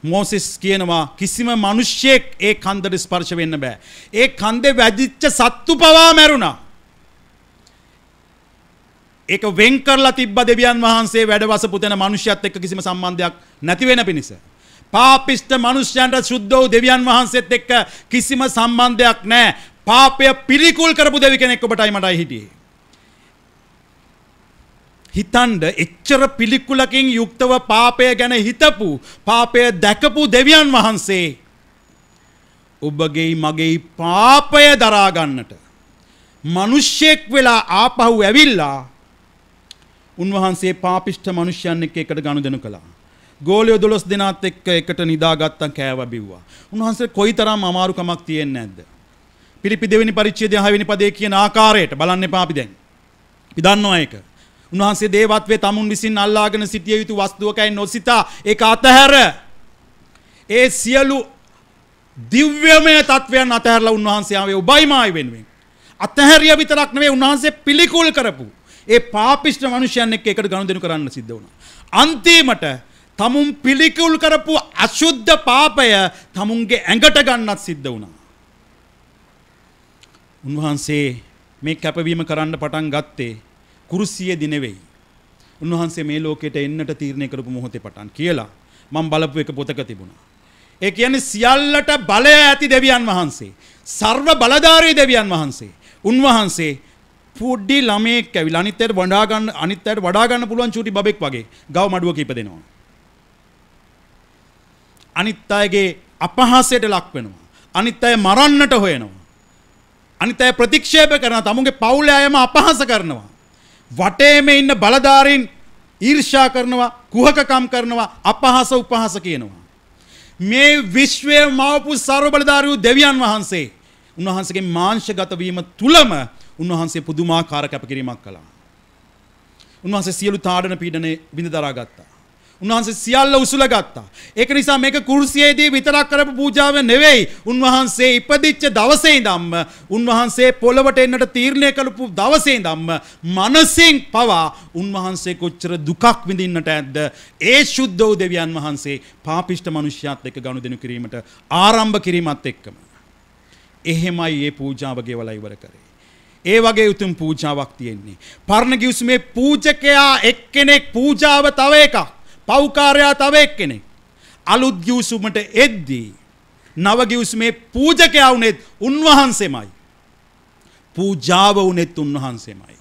මෝසෙස් කියනවා කිසිම මිනිහෙක් ඒ කන්දට ස්පර්ශ වෙන්න බෑ. ඒ කන්දේ වැදිච්ච සත්තු පවා මැරුණා. ඒක වෙන් කරලා තිබ්බ දෙවියන් වහන්සේ වැඩ වසපු තැන මිනිහයත් එක්ක කිසිම සම්බන්ධයක් නැති වෙන පිණිස. පාපිෂ්ඨ මිනිස්යන්ට සුද්ධ වූ දෙවියන් වහන්සේත් එක්ක කිසිම සම්බන්ධයක් නැහැ. පාපය පිළිකුල් කරපු දෙවි කෙනෙක් ඔබටයි මටයි හිටියේ. හිතන්ඩ එච්චර පිළිකුලකින් යුක්තව පාපය ගැන හිතපු පාපය දැකපු දෙවියන් වහන්සේ ඔබගේ මගේ පාපය දරා ගන්නට මිනිහෙක් වෙලා ආපහු ඇවිල්ලා උන්වහන්සේ පාපිෂ්ඨ මිනිසයන් එක්ක එකට ගනුදෙනු කළා. ගෝලියෝ 12 දෙනාත් එක්ක එකට නිදාගත්තා කෑවා බිව්වා. උන්වහන්සේ කොයිතරම් අමාරුකමක් තියෙන්නේ නැද්ද? පිලිපි දෙවෙනි පරිච්ඡේදය 6 වෙනි පදේ කියන ආකාරයට බලන්න එපා අපි දැන්. අපි දන්නවා ඒක. උන්වහන්සේ දේවත්වයේ තමුන් විසින් අල්ලාගෙන සිටිය යුතු වස්තුවකයි නොසිතා ඒක අතහැර ඒ සියලු දිව්‍යමය තත්වයන් අතහැරලා උන්වහන්සේ ආවේ ඔබයි මායි වෙනුවෙන්. අතහැරිය විතරක් නෙවෙයි උන්වහන්සේ පිළිකුල් කරපු ඒ පාපිෂ්ඨ මිනිසයන් එක්ක එකට ගනුදෙනු කරන්න සිද්ධ වුණා. අන්තිමට තමුන් පිළිකුල් කරපු අශුද්ධ පාපය තමුන්ගේ ඇඟට ගන්නත් සිද්ධ වුණා. උන්වහන්සේ මේ කැපවීම කරන්න පටන් ගත්තේ කුරුසියේදී නෙවෙයි. උන්වහන්සේ මේ ලෝකෙට එන්නට තීරණය කරපු මොහොතේ පටන් කියලා මම බලපු එක පොතක තිබුණා. ඒ කියන්නේ සියල්ලට බලය ඇති දෙවියන් වහන්සේ, සර්ව බලධාරී දෙවියන් වහන්සේ. උන්වහන්සේ පොඩි ළමයෙක් ඇවිල්ලා අනිත් අයට වඩා ගන්න පුළුවන් චූටි බබෙක් වගේ ගව මඩුවක ඉපදෙනවා. අනිත් අයගේ අපහාසයට ලක් වෙනවා. අනිත් අය මරන්නට හොයනවා. අනිත් අය ප්‍රතික්ෂේප කරනවා. තමුන්ගේ පවුලේ අයම අපහාස කරනවා. වටේම ඉන්න බලධාරීන් ඊර්ෂ්‍යා කරනවා, කුහකකම් කරනවා, අපහාස උපහාස කියනවා. මේ විශ්වයේ මවපු සර්ව බලධාරී දෙවියන් වහන්සේ උන්වහන්සේගේ මාංශගත වීම තුලම උන්වහන්සේ පුදුමාකාර කැපකිරීමක් කළා. උන්වහන්සේ සියලු තාඩන පීඩන බිඳ දරාගත්තා. උන්වහන්සේ සියල්ල උසුලගත්තා. ඒක නිසා මේක කුරුසියේදී විතරක් කරපු පූජාව නෙවෙයි. උන්වහන්සේ ඉපදිච්ච දවසේ ඉඳන්ම උන්වහන්සේ පොළවට එන්නට තීරණය කළපු දවසේ ඉඳන්ම මනසින් පවා උන්වහන්සේ කොච්චර දුකක් විඳින්නට ඇද්ද? ඒ සුද්ධ වූ දෙවියන් වහන්සේ පාපිෂ්ඨ මිනිස්යාත් එක්ක ගනුදෙනු කිරීමට ආරම්භ කිරීමත් එක්කම එහෙමයි මේ පූජාව ගෙවලා ඉවර කරේ. ඒ වගේ උතුම් පූජාවක් තියෙන්නේ. පරණ ගිවිසුමේ පූජකයා එක්කෙනෙක්, පූජාව තව එකක්. පෞකාරයා තව එක්කෙනෙක්. අලුත් ගිවිසුමට එද්දී නව ගිවිසුමේ පූජකයා උනේත් උන්වහන්සේමයි. පූජාව උනේත් උන්වහන්සේමයි.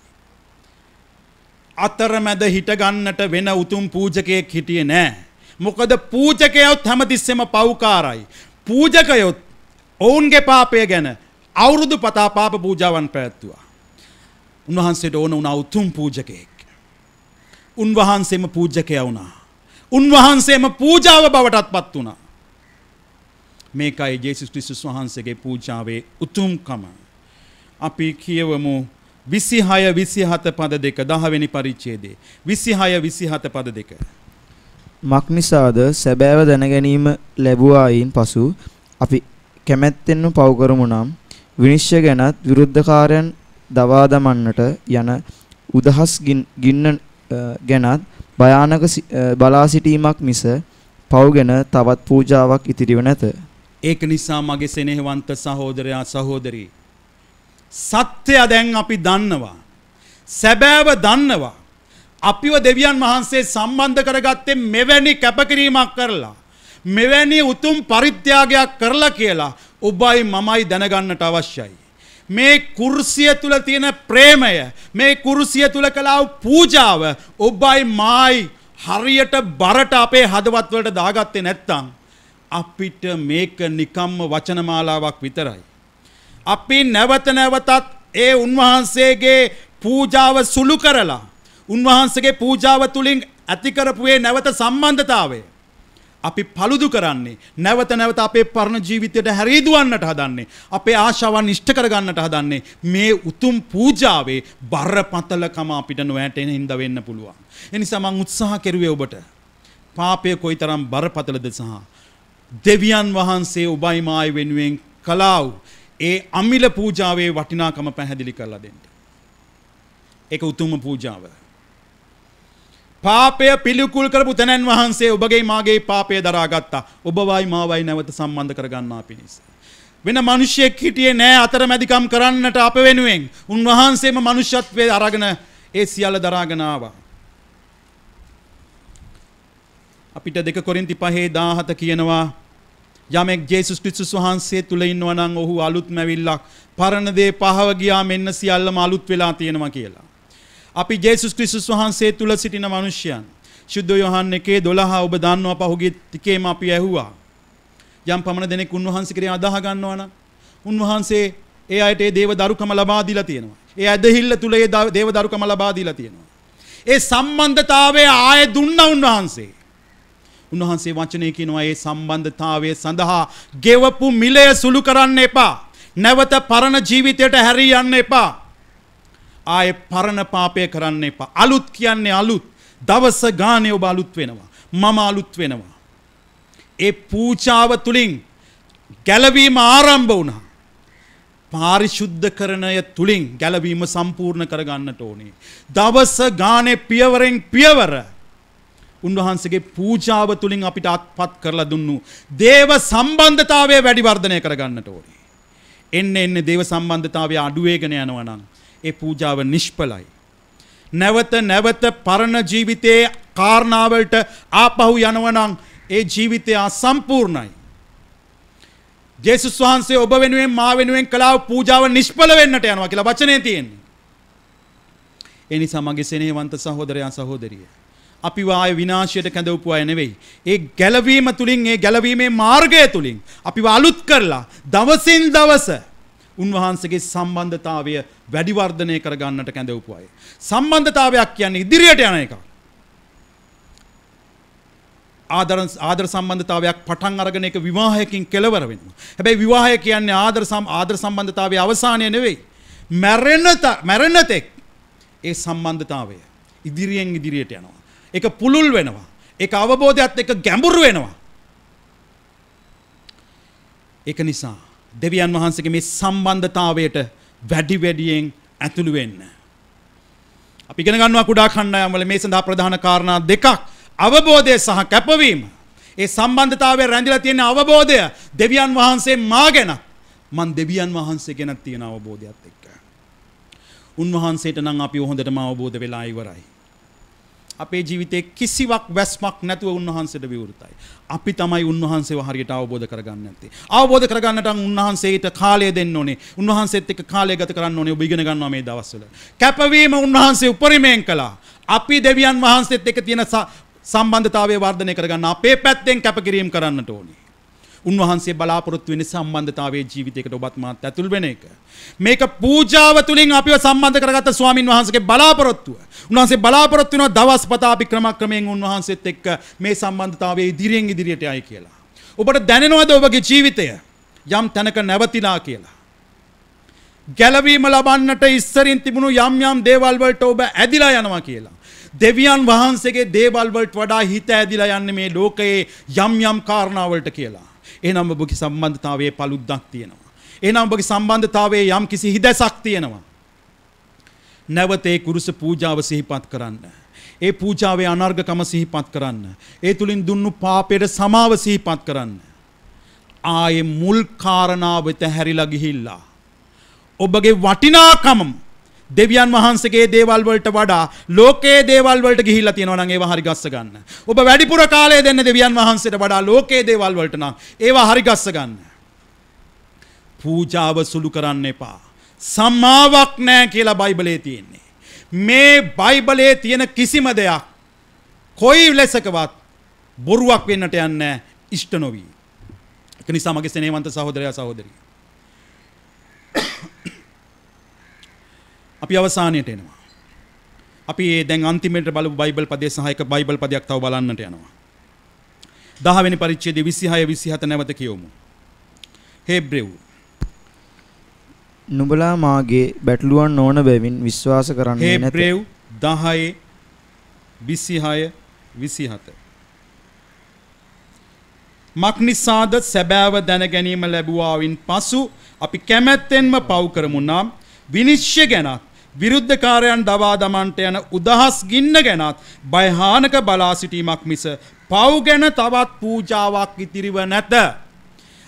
අතරමැද හිට ගන්නට වෙන උතුම් පූජකයෙක් හිටියේ නෑ. මොකද පූජකයොත් හැමතිස්සෙම පෞකාරයි. පූජකයොත් ඔවුන්ගේ පාපය ගැන අවුරුදු පතා පාප පූජාවන් පැවැත්තුවා. උන්වහන්සේට ඕන වුණා උතුම් පූජකයෙක්. උන්වහන්සේම පූජකයා වුණා. උන්වහන්සේම පූජාව බවටත් පත් වුණා. මේකයි ජේසුස් ක්‍රිස්තුස් වහන්සේගේ පූජාවේ උතුම්කම. අපි කියවමු 26 27 පද 2 10 වෙනි පරිච්ඡේදයේ 26 27 පද 2. මක්නිසාද සැබෑව දැනගැනීම ලැබුවායින් පසු අපි කැමැත්තෙන්ම පව් කරමු නම් විනිශ්චය ගැනත් විරුද්ධකාරයන් දවා දමන්නට යන උදහස් ගින්න ගැනත් භයානක බලා සිටීමක් මිස පව් ගැන තවත් පූජාවක් ඉතිරිව නැත. ඒක නිසා මගේ සෙනෙහවන්ත සහෝදරයා සහෝදරී, සත්‍යය දැන් අපි දන්නවා. සැබෑව දන්නවා. අපිව දෙවියන් වහන්සේ සම්බන්ධ කරගත්තේ මෙවැනි කැපකිරීමක් කරලා, මෙවැනි උතුම් පරිත්‍යාගයක් කරලා කියලා ඔබයි මමයි දැනගන්නට අවශ්‍යයි. මේ කුරුසිය තුල තියෙන ප්‍රේමය, මේ කුරුසිය තුල කළා වූ පූජාව ඔබයි මායි හරියට බරට අපේ හදවත් වලට දාගත්තේ නැත්නම් අපිට මේක නිකම්ම වචනමාලාවක් විතරයි. අපි නැවත නැවතත් ඒ උන්වහන්සේගේ පූජාව සුළු කරලා, උන්වහන්සේගේ පූජාව තුලින් ඇති කරපු ඒ නැවත සම්බන්ධතාවය අපි පළුදු කරන්නේ. නැවත නැවත අපේ පරණ ජීවිතයට හැරී දුවන්නට හදන්නේ. අපේ ආශාවන් ඉෂ්ට කරගන්නට හදන්නේ. මේ උතුම් පූජාවේ බරපතලකම අපිට නොවැටෙන හින්දා වෙන්න පුළුවන්. ඒ නිසා මම උත්සාහ කෙරුවේ ඔබට පාපය කොයිතරම් බරපතලද සහ දෙවියන් වහන්සේ ඔබයි මායි වෙනුවෙන් කළා වූ ඒ අමිල පූජාවේ වටිනාකම පැහැදිලි කරලා දෙන්න. ඒක උතුම් පූජාව. පාපය පිළිකුල් කරපු තැනන් වහන්සේ ඔබගේ මාගේ පාපය දරාගත්තා. ඔබවයි මාවයි නැවත සම්බන්ධ කරගන්නා පිණිස. වෙන මිනිහෙක් හිටියේ නෑ අතරමැදිකම් කරන්නට අප වෙනුවෙන්. උන්වහන්සේම මනුෂ්‍යත්වයේ අරගෙන ඒ සියල්ල දරාගෙන ආවා. අපිට 2 කොරින්ති 5:17 කියනවා යමෙක් ජේසුස් ක්‍රිස්තුස් වහන්සේ තුල ඉන්නවා නම් ඔහු අලුත්ම ඇවිල්ලා පරණ දේ පහව ගියා මෙන්න සියල්ලම අලුත් වෙලා තියෙනවා කියලා. අපි ජේසුස් ක්‍රිස්තුස් වහන්සේ තුල සිටින මිනිසයන්. සුද්ධ යොහන් 1:12 ඔබ දන්නවා පහුගිය ටිකේම අපි ඇහුවා. යම් පමණ දෙනෙක් උන්වහන්සේ කෙරේ අදහ ගන්නවා නම් උන්වහන්සේ ඒ අයට ඒ දේව දරුකම ලබා දීලා තියෙනවා. ඒ ඇදහිල්ල තුල ඒ දේව දරුකම ලබා දීලා තියෙනවා. ඒ සම්බන්ධතාවය ආයේ දුන්නා උන්වහන්සේ. උන්වහන්සේ වචනේ කියනවා ඒ සම්බන්ධතාවය සඳහා ගෙවපු මිලය සුළු කරන්න එපා. නැවත පරණ ජීවිතයට හැරී යන්න එපා. ආයේ පරණ පාපය කරන්න එපා. අලුත් කියන්නේ අලුත්. දවස ගානේ ඔබ අලුත් වෙනවා. මම අලුත් වෙනවා. ඒ පූජාව තුලින් ගැලවීම ආරම්භ වුණා. පාරිශුද්ධකරණය තුලින් ගැලවීම සම්පූර්ණ කරගන්නට ඕනේ. දවස ගානේ පියවරෙන් පියවර උන්වහන්සේගේ පූජාව තුලින් අපිට අත්පත් කරලා දුන්නු දේව සම්බන්ධතාවය වැඩි වර්ධනය කරගන්නට ඕනේ. එන්නේ දේව සම්බන්ධතාවය අඩු වෙගෙන යනවා නම් ඒ පූජාව නිෂ්ඵලයි. නැවත පරණ ජීවිතයේ කාරණාවලට ආපහු යනවා නම් ඒ ජීවිතය අසම්පූර්ණයි. ජේසුස් වහන්සේ ඔබ වෙනුවෙන් මා වෙනුවෙන් කළා පූජාව නිෂ්ඵල වෙන්නට යනවා කියලා වචනේ තියෙන්නේ. ඒ නිසා මගේ සෙනෙහවන්ත සහෝදරයා සහෝදරිය අපි වාය විනාශයට කැඳවපු අය නෙවෙයි. ඒ ගැලවීම තුලින් ඒ ගැලවීමේ මාර්ගය තුලින් අපිව අලුත් කරලා දවසින් දවස උන්වහන්සේගේ සම්බන්ධතාවය වැඩි වර්ධනය කරගන්නට කැඳවපු අය. සම්බන්ධතාවයක් කියන්නේ ඉදිරියට යන එකක්. ආදර සම්බන්ධතාවයක් පටන් අරගෙන ඒක විවාහයකින් කෙලවර වෙනවා. හැබැයි විවාහය කියන්නේ ආදර සම්බන්ධතාවයේ අවසානය නෙවෙයි. මැරෙන තෙක් ඒ සම්බන්ධතාවය ඉදිරියෙන් ඉදිරියට යනවා. ඒක පුළුල් වෙනවා. ඒක අවබෝධයත් එක්ක ගැඹුරු වෙනවා. ඒක නිසා දෙවියන් වහන්සේගේ මේ සම්බන්ධතාවයට වැඩි වැඩියෙන් ඇතුළු වෙන්න. අපි ඉගෙන ගන්නවා කුඩා කණ්ඩායම් වල මේ සඳහා ප්‍රධාන කාරණා දෙකක්. අවබෝධය සහ කැපවීම. ඒ සම්බන්ධතාවය රැඳිලා තියෙන අවබෝධය දෙවියන් වහන්සේ මා ගැන මන් දෙවියන් වහන්සේ ගැන තියෙන අවබෝධයත් එක්ක. උන්වහන්සේට නම් අපි හොඳටම අවබෝධ වෙලා ඉවරයි. අපේ ජීවිතේ කිසිවක් වැස්මක් නැතුව උන්වහන්සේට විවෘතයි. අපි තමයි උන්වහන්සේව හරියට අවබෝධ කරගන්න නැත්තේ. අවබෝධ කරගන්නට උන්වහන්සේට කාලය දෙන්න ඕනේ. උන්වහන්සේත් එක්ක කාලය ගත කරන්න ඕනේ. ඔබ ඉගෙන ගන්නවා මේ දවස්වල. කැපවීම උන්වහන්සේ උපරිමයෙන් කළා. අපි දෙවියන් වහන්සේත් එක්ක තියෙන සම්බන්ධතාවය වර්ධනය කරගන්න අපේ පැත්තෙන් කැපකිරීම කරන්නට ඕනේ. උන්වහන්සේ බලාපොරොත්තු වෙන සම්බන්ධතාවයේ ජීවිතයකට ඔබත් මාත් ඇතුල් වෙන එක. මේක පූජාව තුලින් අපිව සම්බන්ධ කරගත්ත ස්වාමින් වහන්සේගේ බලාපොරොත්තුව. උන්වහන්සේ බලාපොරොත්තු වෙනවා දවස්පතා අපි ක්‍රමක්‍රමයෙන් උන්වහන්සේත් එක්ක මේ සම්බන්ධතාවයේ ඉදිරියෙන් ඉදිරියට යයි කියලා. ඔබට දැනෙනවද ඔබගේ ජීවිතය යම් තැනක නැවතිලා කියලා? ගැලවීම ලබන්නට ඉස්සරින් තිබුණු යම් දේවල් වලට ඔබ ඇදිලා යනවා කියලා. දෙවියන් වහන්සේගේ දේවල් වලට වඩා හිත ඇදිලා යන්නේ මේ ලෝකයේ යම් කාරණා වලට කියලා. එහෙනම් ඔබගේ සම්බන්ධතාවයේ paluddක් තියෙනවා. එහෙනම් ඔබගේ සම්බන්ධතාවයේ යම් කිසි හිදසක් තියෙනවා. නැවත ඒ කුරුස පූජාව සිහිපත් කරන්න. ඒ පූජාවේ අනර්ගකම සිහිපත් කරන්න. ඒ තුලින් දුන්නු පාපයට සමාව සිහිපත් කරන්න. ආයේ මුල් කාරණාව වෙත හැරිලා ගිහිල්ලා ඔබගේ වටිනාකම දෙවියන් වහන්සේගේ දේවල් වලට වඩා ලෝකයේ දේවල් වලට ගිහිල්ලා තියෙනවා නම් ඒවා හරි ගස්ස ගන්න. ඔබ වැඩිපුර කාලය දෙන්න දෙවියන් වහන්සේට වඩා ලෝකයේ දේවල් වලට නම් ඒවා හරි ගස්ස ගන්න. පූජාව සුළු කරන්න එපා. සමාවක් නැහැ කියලා බයිබලයේ තියෙන්නේ. මේ බයිබලයේ තියෙන කිසිම දෙයක් කොයි ලෙසකවත් බොරුවක් වෙන්නට යන්නේ නැහැ ඉෂ්ට නොවි. ඒක නිසා මගේ සෙනෙහවන්ත සහෝදරයා සහෝදරිය අපි අවසානයට එනවා. අපි දැන් අන්තිමට බලපු බයිබල් පදයේ සහ එක බයිබල් පදයක් තව බලන්නට යනවා. 10 වෙනි පරිච්ඡේදයේ 26 27 නැවත කියවමු. හේබ්‍රෙව් නුඹලා මාගේ බැටළුවන් නොවන බැවින් විශ්වාස කරන්නේ නැත. හේබ්‍රෙව් 10 26 27 මක්නිසාද සැබෑව දැන ගැනීම ලැබුවායින් පසු අපි කැමැත්තෙන්ම පව් කරමු නම් විනිශ්චය ගැනත් විරුද්ධකාරයන් දවා දමන්නට යන උදහස් ගින්න ගැනත් භයානක බලා සිටීමක් මිස පව් ගැන තවත් පූජාවක් ඉතිරිව නැත.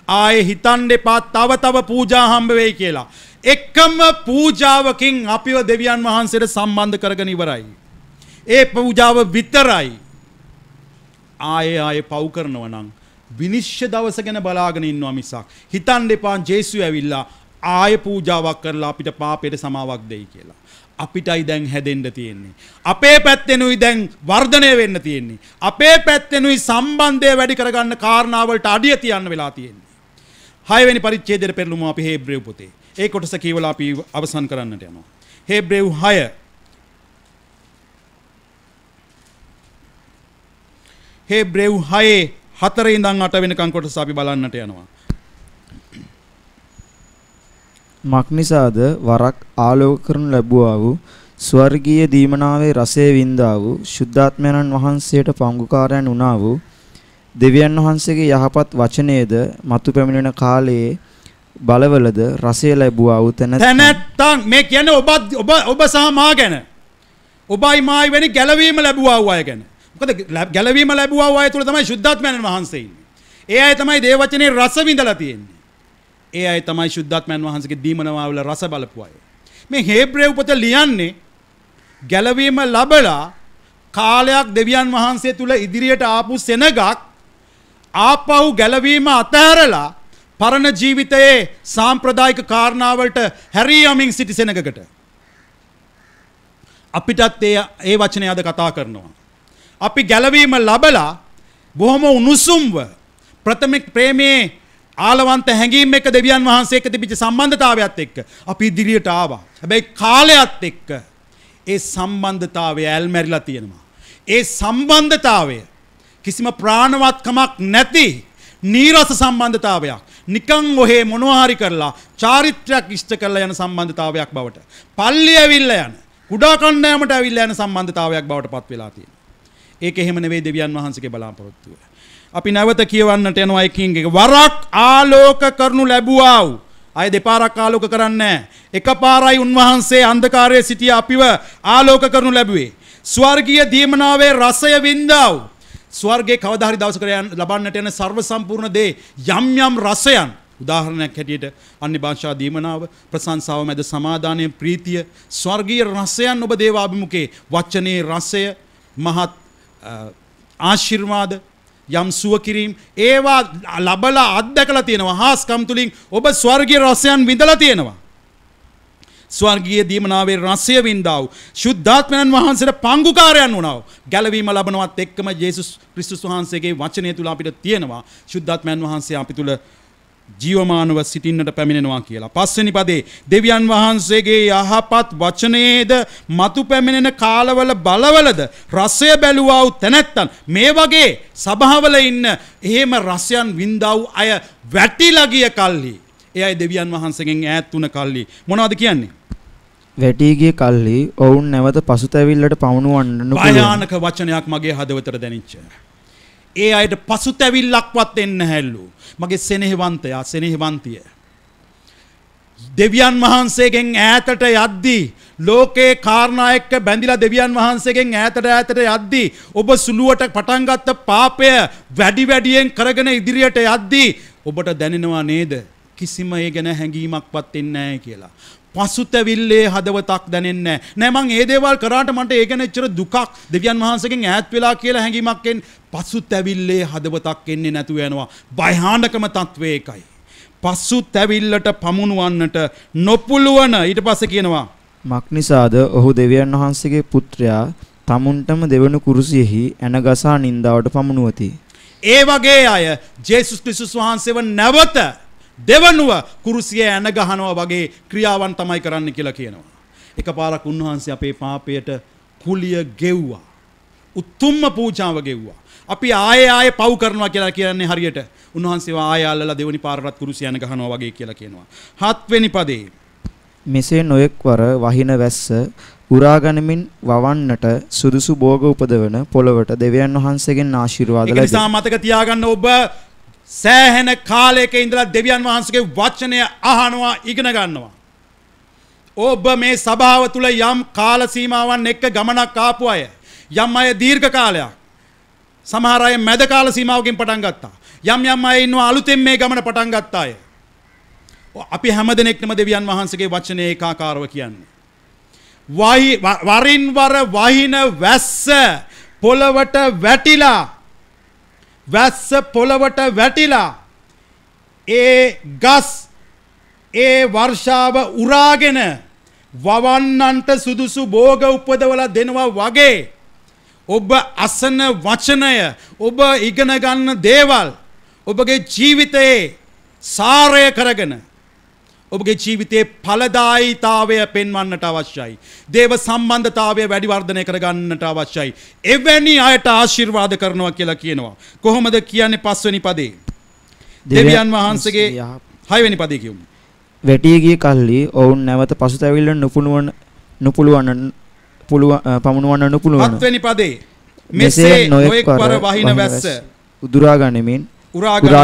ආයේ හිතන්න එපා තව පූජා හම්බ වෙයි කියලා. එකම පූජාවකින් අපිව දෙවියන් වහන්සේට සම්බන්ධ කරගෙන ඉවරයි. ඒ පූජාව විතරයි. ආයේ පව් කරනවා නම් විනිශ්චය දවස ගැන බලාගෙන ඉන්නවා මිසක් හිතන්න එපා ජේසු ඇවිල්ලා ආය පූජාවක් කරලා අපිට පාපයට සමාවක් දෙයි කියලා. අපිටයි දැන් හැදෙන්න තියෙන්නේ. අපේ පැත්තෙනුයි දැන් වර්ධනය වෙන්න තියෙන්නේ. අපේ පැත්තෙනුයි සම්බන්ධය වැඩි කරගන්න කාරණාවලට අඩිය තියන්න වෙලා තියෙන්නේ. 6 වෙනි පරිච්ඡේදයට පෙරළුමු අපි හේබ්‍රේව පොතේ. ඒ කොටස කියවලා අපි අවසන් කරන්නට යනවා. හේබ්‍රේව 6 හේබ්‍රේව 6 ඉඳන් 8 වෙනකන් කොටස අපි බලන්නට යනවා. මක්නිසාද වරක් ආලෝක කරනු ලැබුවා වූ ස්වර්ගීය දීමනාවේ රසය වින්දා වූ ශුද්ධාත්මයන්න් වහන්සේට පංගුකාරයන් වුණා වූ දෙවියන් වහන්සේගේ යහපත් වචනයේද මතු පැමිණෙන කාලයේ බලවලද රසය ලැබුවා වූ තැනැත්තන් මේ කියන්නේ ඔබ සහ මා ගැන. ඔබයි මායි වෙනි ගැලවීම ලැබුවා වූ අය ගැන. මොකද ගැලවීම ලැබුවා වූ අය තුල තමයි ශුද්ධාත්මයන් වහන්සේ ඉන්නේ. ඒ අය තමයි දේව වචනේ රස විඳලා තියෙන්නේ. ඒ අය තමයි ශුද්ධාත්මයන් වහන්සේගේ දීමනාවල රස බලපු අය. මේ හේබ්‍රේව පොත ලියන්නේ ගැලවීම ලැබලා කාලයක් දෙවියන් වහන්සේ තුල ඉදිරියට ආපු සෙනගක් ආපහු ගැලවීම අතහැරලා පරණ ජීවිතයේ සාම්ප්‍රදායික කාරණාවලට හැරී යමින් සිටි සෙනගකට අපිටත් ඒ වචනය අද කතා කරනවා. අපි ගැලවීම ලැබලා බොහොම උණුසුම්ව ප්‍රථම ප්‍රේමයේ ආලවන්ත හැඟීම් එක්ක දෙවියන් වහන්සේ එක්ක තිබිච්ච සම්බන්ධතාවයත් එක්ක අපි ඉදිරියට ආවා. හැබැයි කාලයත් එක්ක ඒ සම්බන්ධතාවය ඇල්මැරිලා තියෙනවා. ඒ සම්බන්ධතාවය කිසිම ප්‍රාණවත්කමක් නැති නීරස සම්බන්ධතාවයක්. නිකන් ඔහේ මොනවා හරි කරලා චාරිත්‍රාක් ඉෂ්ට කරලා යන සම්බන්ධතාවයක් බවට පල්ලි ඇවිල්ලා යන කුඩා කණ්ඩායමට ඇවිල්ලා යන සම්බන්ධතාවයක් බවට පත් වෙලා තියෙනවා. ඒක එහෙම නෙවෙයි දෙවියන් වහන්සේගේ බලාපොරොත්තුව. අපි නැවත කියවන්නට යනවා එකින් එක. වරක් ආලෝක කරනු ලැබුවා වූ අය දෙපාරක් ආලෝක කරන්නේ එකපාරයි උන්වහන්සේ අන්ධකාරයේ සිටිය අපිව ආලෝක කරනු ලැබුවේ. ස්වර්ගීය දීමනාවේ රසය වින්දා වූ ස්වර්ගයේ කවදා හරි දවසක ලබන්නට යන ਸਰව සම්පූර්ණ දේ යම් රසයන් උදාහරණයක් හැටියට අන්‍ය භාෂා දීමනාව ප්‍රශංසාව මැද සමාදානය ප්‍රීතිය ස්වර්ගීය රසයන් ඔබ දේව අභිමුඛේ වචනේ රසය මහත් ආශිර්වාද යම් සුව කිරීම ඒවා ලබලා අත්දැකලා තියෙනවා. හාස්කම් තුලින් ඔබ ස්වර්ගීය රසයන් විඳලා තියෙනවා. ස්වර්ගීය දීමනාවේ රසය වින්දා වූ ශුද්ධාත්මයන් වහන්සේට පංගුකාරයන් වුණා වූ ගැලවීම ලබනවත් එක්කම යේසුස් ක්‍රිස්තුස් වහන්සේගේ වචනය තුල අපිට තියෙනවා ශුද්ධාත්මයන් වහන්සේ අපි තුල ජීවමානව සිටින්නට පැමිණෙනවා කියලා. පස්වෙනි පදේ දෙවියන් වහන්සේගේ යහපත් වචනයේද මතු පැමිණෙන කාලවල බලවලද රසය බැලුවා වූ තැනැත්තන් මේ වගේ සභාවල ඉන්න එහෙම රසයන් වින්දා වූ අය වැටිලා ගිය කල්හි ඒ අය දෙවියන් වහන්සේගෙන් ඈත් වුණ කල්හි මොනවද කියන්නේ? වැටි ගිය කල්හි ඔවුන් නැවත පසුතැවිල්ලට පමුණුවන්නු භයානක වචනයක් මගේ හදවතට දැනිච්ච. ඒ අයට පසුතැවිල්ලක්වත් එන්න හැල්ලු. මගේ සෙනෙහවන්තයා සෙනෙහවන්තිය දෙවියන් වහන්සේගෙන් ඈතට යද්දී ලෝකේ කාරණා එක්ක බැඳිලා දෙවියන් වහන්සේගෙන් ඈතට යද්දී ඔබ සුළුවට පටන් ගත්ත පාපය වැඩියෙන් කරගෙන ඉදිරියට යද්දී ඔබට දැනෙනවා නේද කිසිම ඒ ගැන හැඟීමක්වත් එන්නේ නැහැ කියලා. පසුතැවිල්ලේ හදවතක් දැනෙන්නේ නැහැ. මං ඒ දේවල් කරාට මට ඒ ගැන එච්චර දුකක් දෙවියන් වහන්සේගෙන් ඈත් වෙලා කියලා හැඟීමක් එන්නේ. පසුතැවිල්ලේ හදවතක් එන්නේ නැතුව යනවා. භයානකම තත්වය ඒකයි. පසුතැවිල්ලට පමුණුවන්නට නොපුළුවන ඊට පස්සේ කියනවා මක්නිසාද ඔහු දෙවියන් වහන්සේගේ පුත්‍රයා තමුන්ටම දෙවනු කුරුසියෙහි ඇනගසා නින්දාවට පමුණුවති. ඒ වගේ අය ජේසුස් ක්‍රිස්තුස් වහන්සේව නැවත දෙවනුව කුරුසියේ ඇන ගහනවා වගේ ක්‍රියාවන් තමයි කරන්න කියලා කියනවා. එකපාරක් උන්වහන්සේ අපේ පාපයට කුලිය ගෙව්වා. උතුම්ම පූජාව ගෙව්වා. අපි ආයේ පව් කරනවා කියලා කියන්නේ හරියට උන්වහන්සේව ආයෙ අල්ලලා දෙවනි පාරටත් කුරුසිය ඇන ගහනවා වගේ කියලා කියනවා. 7 වෙනි පදේ මෙසේ නොයෙක් වර වහින වැස්ස උරා ගනිමින් වවන්නට සුදුසු භෝග උපදවන පොළවට දෙවියන් වහන්සේගෙන් ආශිර්වාද ලැබේ. ඒ නිසා මතක තියාගන්න ඔබ සෑහෙන කාලයක ඉඳලා දෙවියන් වහන්සේගේ වචනය අහනවා ඉගෙන ගන්නවා. ඔබ මේ සභාව තුල යම් කාල සීමාවන් එක්ක ගමනක් ආපු අය, යම් අය දීර්ඝ කාලයක්, සමහර අය මැද කාල සීමාවකින් පටන් ගත්තා. යම් අය ඉන්නවා අලුතෙන් මේ ගමන පටන් ගත්ත අය. අපි හැමදෙනෙක්ම දෙවියන් වහන්සේගේ වචනේ ඒකාකාරව කියන්නේ. වරින් වර වහින වැස්ස පොළවට වැටිලා ඒ ගස් ඒ වර්ෂාව උරාගෙන වවන්නන්ට සුදුසු භෝග උපදවලා දෙනවා වගේ ඔබ අසන වචනය, ඔබ ඉගෙන ගන්න දේවල් ඔබගේ ජීවිතයේ සාරය කරගෙන ඔබගේ ජීවිතයේ ඵලදායීතාවය පෙන්වන්නට අවශ්‍යයි. දේව සම්බන්ධතාවය වැඩි වර්ධනය කරගන්නට අවශ්‍යයි. එවැනි අයට ආශිර්වාද කරනවා කියලා කියනවා. කොහොමද කියන්නේ? 5 වෙනි පදේ. දෙවියන් වහන්සේගේ 6 වෙනි පදේ කියමු. වැටී ගිය කල්ලි ඔවුන් නැවත පසුතැවිල්ල පමුණුවන්න නොපුළුවන. 7 වෙනි පදේ. මෙසේ නොඑක් වර වහින වැස්ස උදුරා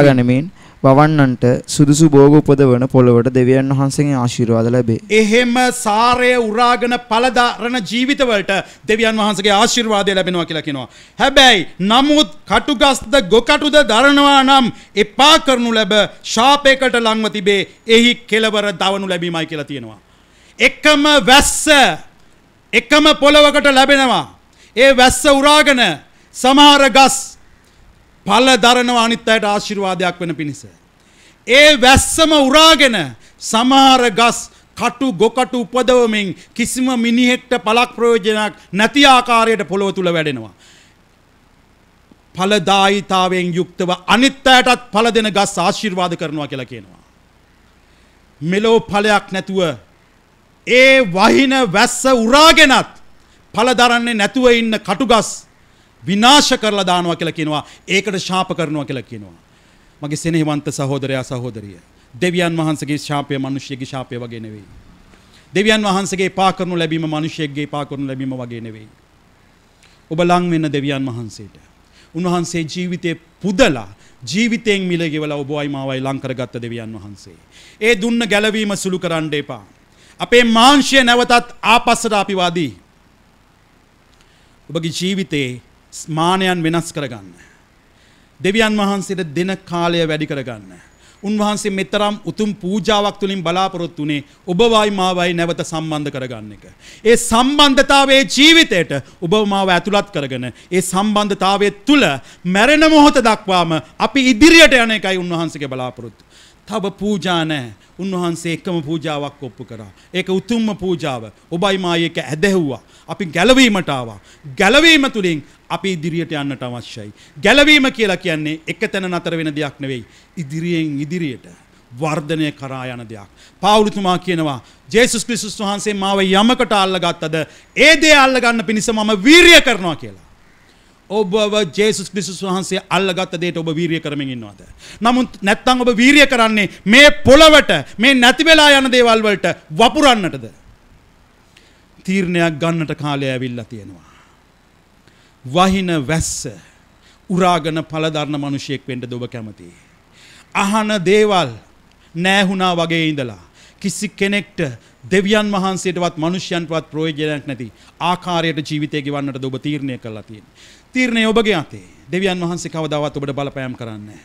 ගනිමින් වවන්නන්ට සුදුසු භෝග උපදවන පොළවට දෙවියන් වහන්සේගේ ආශිර්වාද ලැබේ. එහෙම සාරය උරාගෙන පළදාරණ ජීවිතවලට දෙවියන් වහන්සේගේ ආශිර්වාදය ලැබෙනවා කියලා කියනවා. හැබැයි නමුත් කටුගස්ද ගොකටුද දරනවා නම් එපා කරනු ලැබ ශාපයකට ලංව තිබේ. එහි කෙලවර දවනු ලැබීමයි කියලා තියෙනවා. එකම වැස්ස එකම පොළවකට ලැබෙනවා. ඒ වැස්ස උරාගෙන සමහර ගස් ඵල දරනවා අනිත් අයට ආශිර්වාදයක් වෙන පිණිස. ඒ වැස්සම උරාගෙන සමහර ගස් කටු ගොකටු උපදවමින් කිසිම මිනිහෙක්ට පළක් ප්‍රයෝජනයක් නැති ආකාරයට පොළොව තුල වැඩෙනවා. ඵලදායීතාවයෙන් යුක්තව අනිත් අයටත් ඵල දෙන ගස් ආශිර්වාද කරනවා කියලා කියනවා. මෙලෝ ඵලයක් නැතුව ඒ වහින වැස්ස උරාගෙනත් ඵල දරන්නේ නැතුව ඉන්න කටුගස් විනාශ කරලා දානවා කියලා කියනවා. ඒකට ශාප කරනවා කියලා කියනවා. මගේ සෙනෙහවන්ත සහෝදරයා සහෝදරිය, දෙවියන් වහන්සේගේ ශාපය මිනිසියෙකුගේ ශාපය වගේ නෙවෙයි. දෙවියන් වහන්සේගේ පා කරනු ලැබීම මිනිසියෙකුගේ පා කරනු ලැබීම වගේ නෙවෙයි. ඔබ ලං වෙන දෙවියන් වහන්සේට උන්වහන්සේ ජීවිතේ පුදලා ජීවිතයෙන් මිල ගෙවලා ඔබවයි මාවයි ලං කරගත්ත දෙවියන් වහන්සේ. ඒ දුන්න ගැලවීම සුළු කරන්න එපා. අපේ මාංශය නැවතත් ආපස්සට අපි වදී. ඔබගේ ජීවිතේ මානයන් වෙනස් කරගන්න. දෙවියන් වහන්සේට දෙන කාලය වැඩි කරගන්න. උන්වහන්සේ මෙතරම් උතුම් පූජාවක් තුලින් බලාපොරොත්තු වුණේ ඔබවයි මාවයි නැවත සම්බන්ධ කරගන්න එක. ඒ සම්බන්ධතාවයේ ජීවිතයට ඔබ මාව ඇතුළත් කරගෙන ඒ සම්බන්ධතාවයේ තුල මැරෙන මොහොත දක්වාම අපි ඉදිරියට යන එකයි උන්වහන්සේගේ බලාපොරොත්තු. තව පූජා නැහැ. උන්වහන්සේ එකම පූජාවක් ඔප්පු කරා. ඒක උතුම්ම පූජාව. ඔබයි මායි එක ඇදහිව්වා. අපි ගැලවීමට ආවා. ගැලවීම තුලින් අපි ඉදිරියට යන්නට අවශ්‍යයි. ගැලවීම කියලා කියන්නේ එක තැන නතර වෙන දෙයක් නෙවෙයි. ඉදිරියෙන් ඉදිරියට වර්ධනය කරා යන දෙයක්. පාවුලුතුමා කියනවා ජේසුස් ක්‍රිස්තුස් වහන්සේ මාව යමකට අල්ලගත්තද ඒ දේ අල්ල ගන්න පිණිස මම වීරිය කරනවා කියලා. ඔබව ජේසුස් ක්‍රිස්තුස් වහන්සේ අල්ලගත්ත දෙයට ඔබ වීරිය කරමින් ඉන්නවද? නමුත් නැත්නම් ඔබ වීරිය කරන්නේ මේ පොළවට මේ නැති වෙලා යන දේවල් වලට වපුරන්නටද? තීරණයක් ගන්නට කාලය ඇවිල්ලා තියෙනවා. වහින වැස්ස උරාගෙන පළදරන මිනිසෙක් වෙන්නද ඔබ කැමතියි? අහන දේවල් නැහුණා වගේ ඉඳලා කිසි කෙනෙක්ට දෙවියන් වහන්සේටවත් මිනිසයන්ටවත් ප්‍රයෝජනයක් නැති ආකාරයට ජීවිතය ගෙවන්නටද ඔබ තීරණය කළා තියෙන්නේ? තීරණය ඔබගේ අතේ. දෙවියන් වහන්සේ කවදාවත් ඔබට බලපෑම් කරන්නේ නැහැ.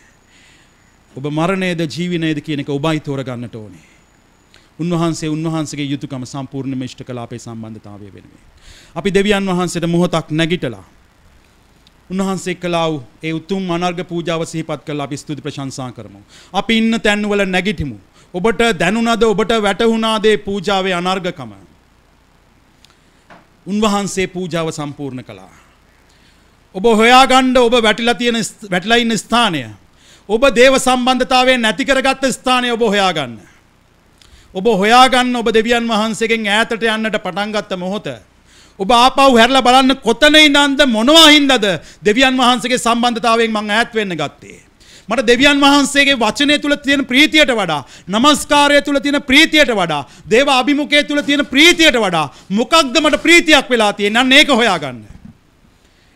ඔබ මරණයද ජීවනයද කියන එක ඔබයි තෝරගන්නට ඕනේ. උන්වහන්සේගේ යුතුයකම සම්පූර්ණයෙන්ම ඉෂ්ට කළ අපේ සම්බන්ධතාවය වෙනුවෙන්. අපි දෙවියන් වහන්සේට මොහොතක් නැගිටලා උන්වහන්සේ කළා වූ ඒ උතුම් අනර්ග පූජාව සිහිපත් කරලා අපි ස්තුති ප්‍රශංසා කරමු. අපි ඉන්න තැන්වල නැගිටිමු. ඔබට දැනුණාද ඔබට වැටහුණාද මේ පූජාවේ අනර්ගකම? උන්වහන්සේ පූජාව සම්පූර්ණ කළා. ඔබ හොයාගන්න ඔබ වැටිලා ඉන්න ස්ථානය, ඔබ දේව සම්බන්ධතාවය නැති කරගත්ත ස්ථානය ඔබ හොයාගන්න. ඔබ හොයාගන්න ඔබ දෙවියන් වහන්සේගෙන් ඈතට යන්නට පටන් ගත්ත මොහොත ඔබ ආපහු හැරලා බලන්න කොතන ඉඳන්ද මොනවා හින්දාද දෙවියන් වහන්සේගේ සම්බන්ධතාවයෙන් මම ඈත් වෙන්න ගත්තේ. මට දෙවියන් වහන්සේගේ වචනය තුල තියෙන ප්‍රීතියට වඩා, නමස්කාරය තුල තියෙන ප්‍රීතියට වඩා, දේව අභිමුඛය තුල තියෙන ප්‍රීතියට වඩා මොකක්ද මට ප්‍රීතියක් වෙලා තියෙන්නේ? අන්න ඒක හොයාගන්න.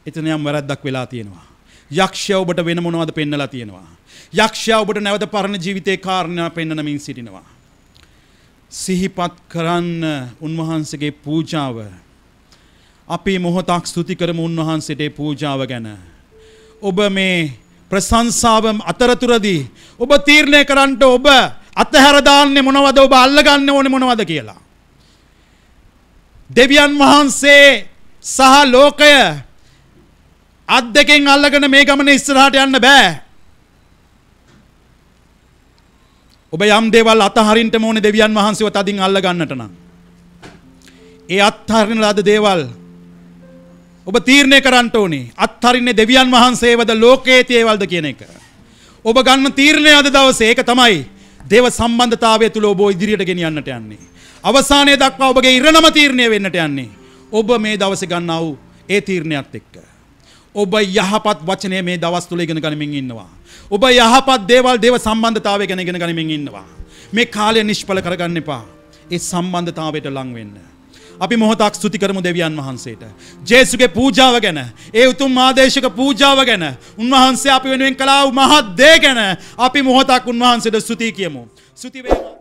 එතන යම් වැරද්දක් වෙලා තියෙනවා. යක්ෂයා ඔබට වෙන මොනවද පෙන්නලා තියෙනවා? යක්ෂයා ඔබට නැවත පරණ ජීවිතේ කාරණා පෙන්නනමින් සිටිනවා. සිහිපත් කරන්න උන්වහන්සේගේ පූජාව. අපි මොහොතක් ස්තුති කරමු උන්වහන්සේට පූජාව ගැන. ඔබ මේ ප්‍රශංසාව අතරතුරදී ඔබ තීරණය කරන්න ඔබ අතහැර දාන්නේ මොනවද, ඔබ අල්ලගන්න ඕනේ මොනවද කියලා. දෙවියන් වහන්සේ සහ ලෝකය අත් දෙකෙන් අල්ලගෙන මේ ගමන ඉස්සරහට යන්න බෑ. ඔබ යම් දේවල් අතහරින්න ඕනේ දෙවියන් වහන්සේව තදින් අල්ල ගන්නට නම්. ඒ අත්හරින ලද දේවල් ඔබ තීරණය කරන්න ඕනේ. අත්හරින්නේ දෙවියන් වහන්සේවද ලෝකයේ තියවල්ද කියන එක. ඔබ ගන්න තීරණය අද දවසේ ඒක තමයි දේව සම්බන්ධතාවය තුල ඔබ ඉදිරියට ගෙනියන්නට යන්නේ. අවසානයේ දක්වා ඔබගේ ඉරණම තීරණය වෙන්නට යන්නේ. ඔබ මේ දවසේ ගන්නා වූ ඒ තීරණයත් එක්ක. ඔබ යහපත් වචනය මේ දවස් තුල ඉගෙන ගනිමින් ඉන්නවා. ඔබ යහපත් දේවල් දේව සම්බන්ධතාවය ගැන ඉගෙන ගනිමින් ඉන්නවා. මේ කාලය නිෂ්ඵල කරගන්න එපා. ඒ සම්බන්ධතාවයට ලං වෙන්න. අපි මොහොතක් ස්තුති කරමු දෙවියන් වහන්සේට. ජේසුගේ පූජාව ගැන, ඒ උතුම් ආදේශක පූජාව ගැන, උන්වහන්සේ අපි වෙනුවෙන් කළා වූ මහත් දේ ගැන අපි මොහොතක් උන්වහන්සේට ස්තුති කියමු. ස්තුති වේවා.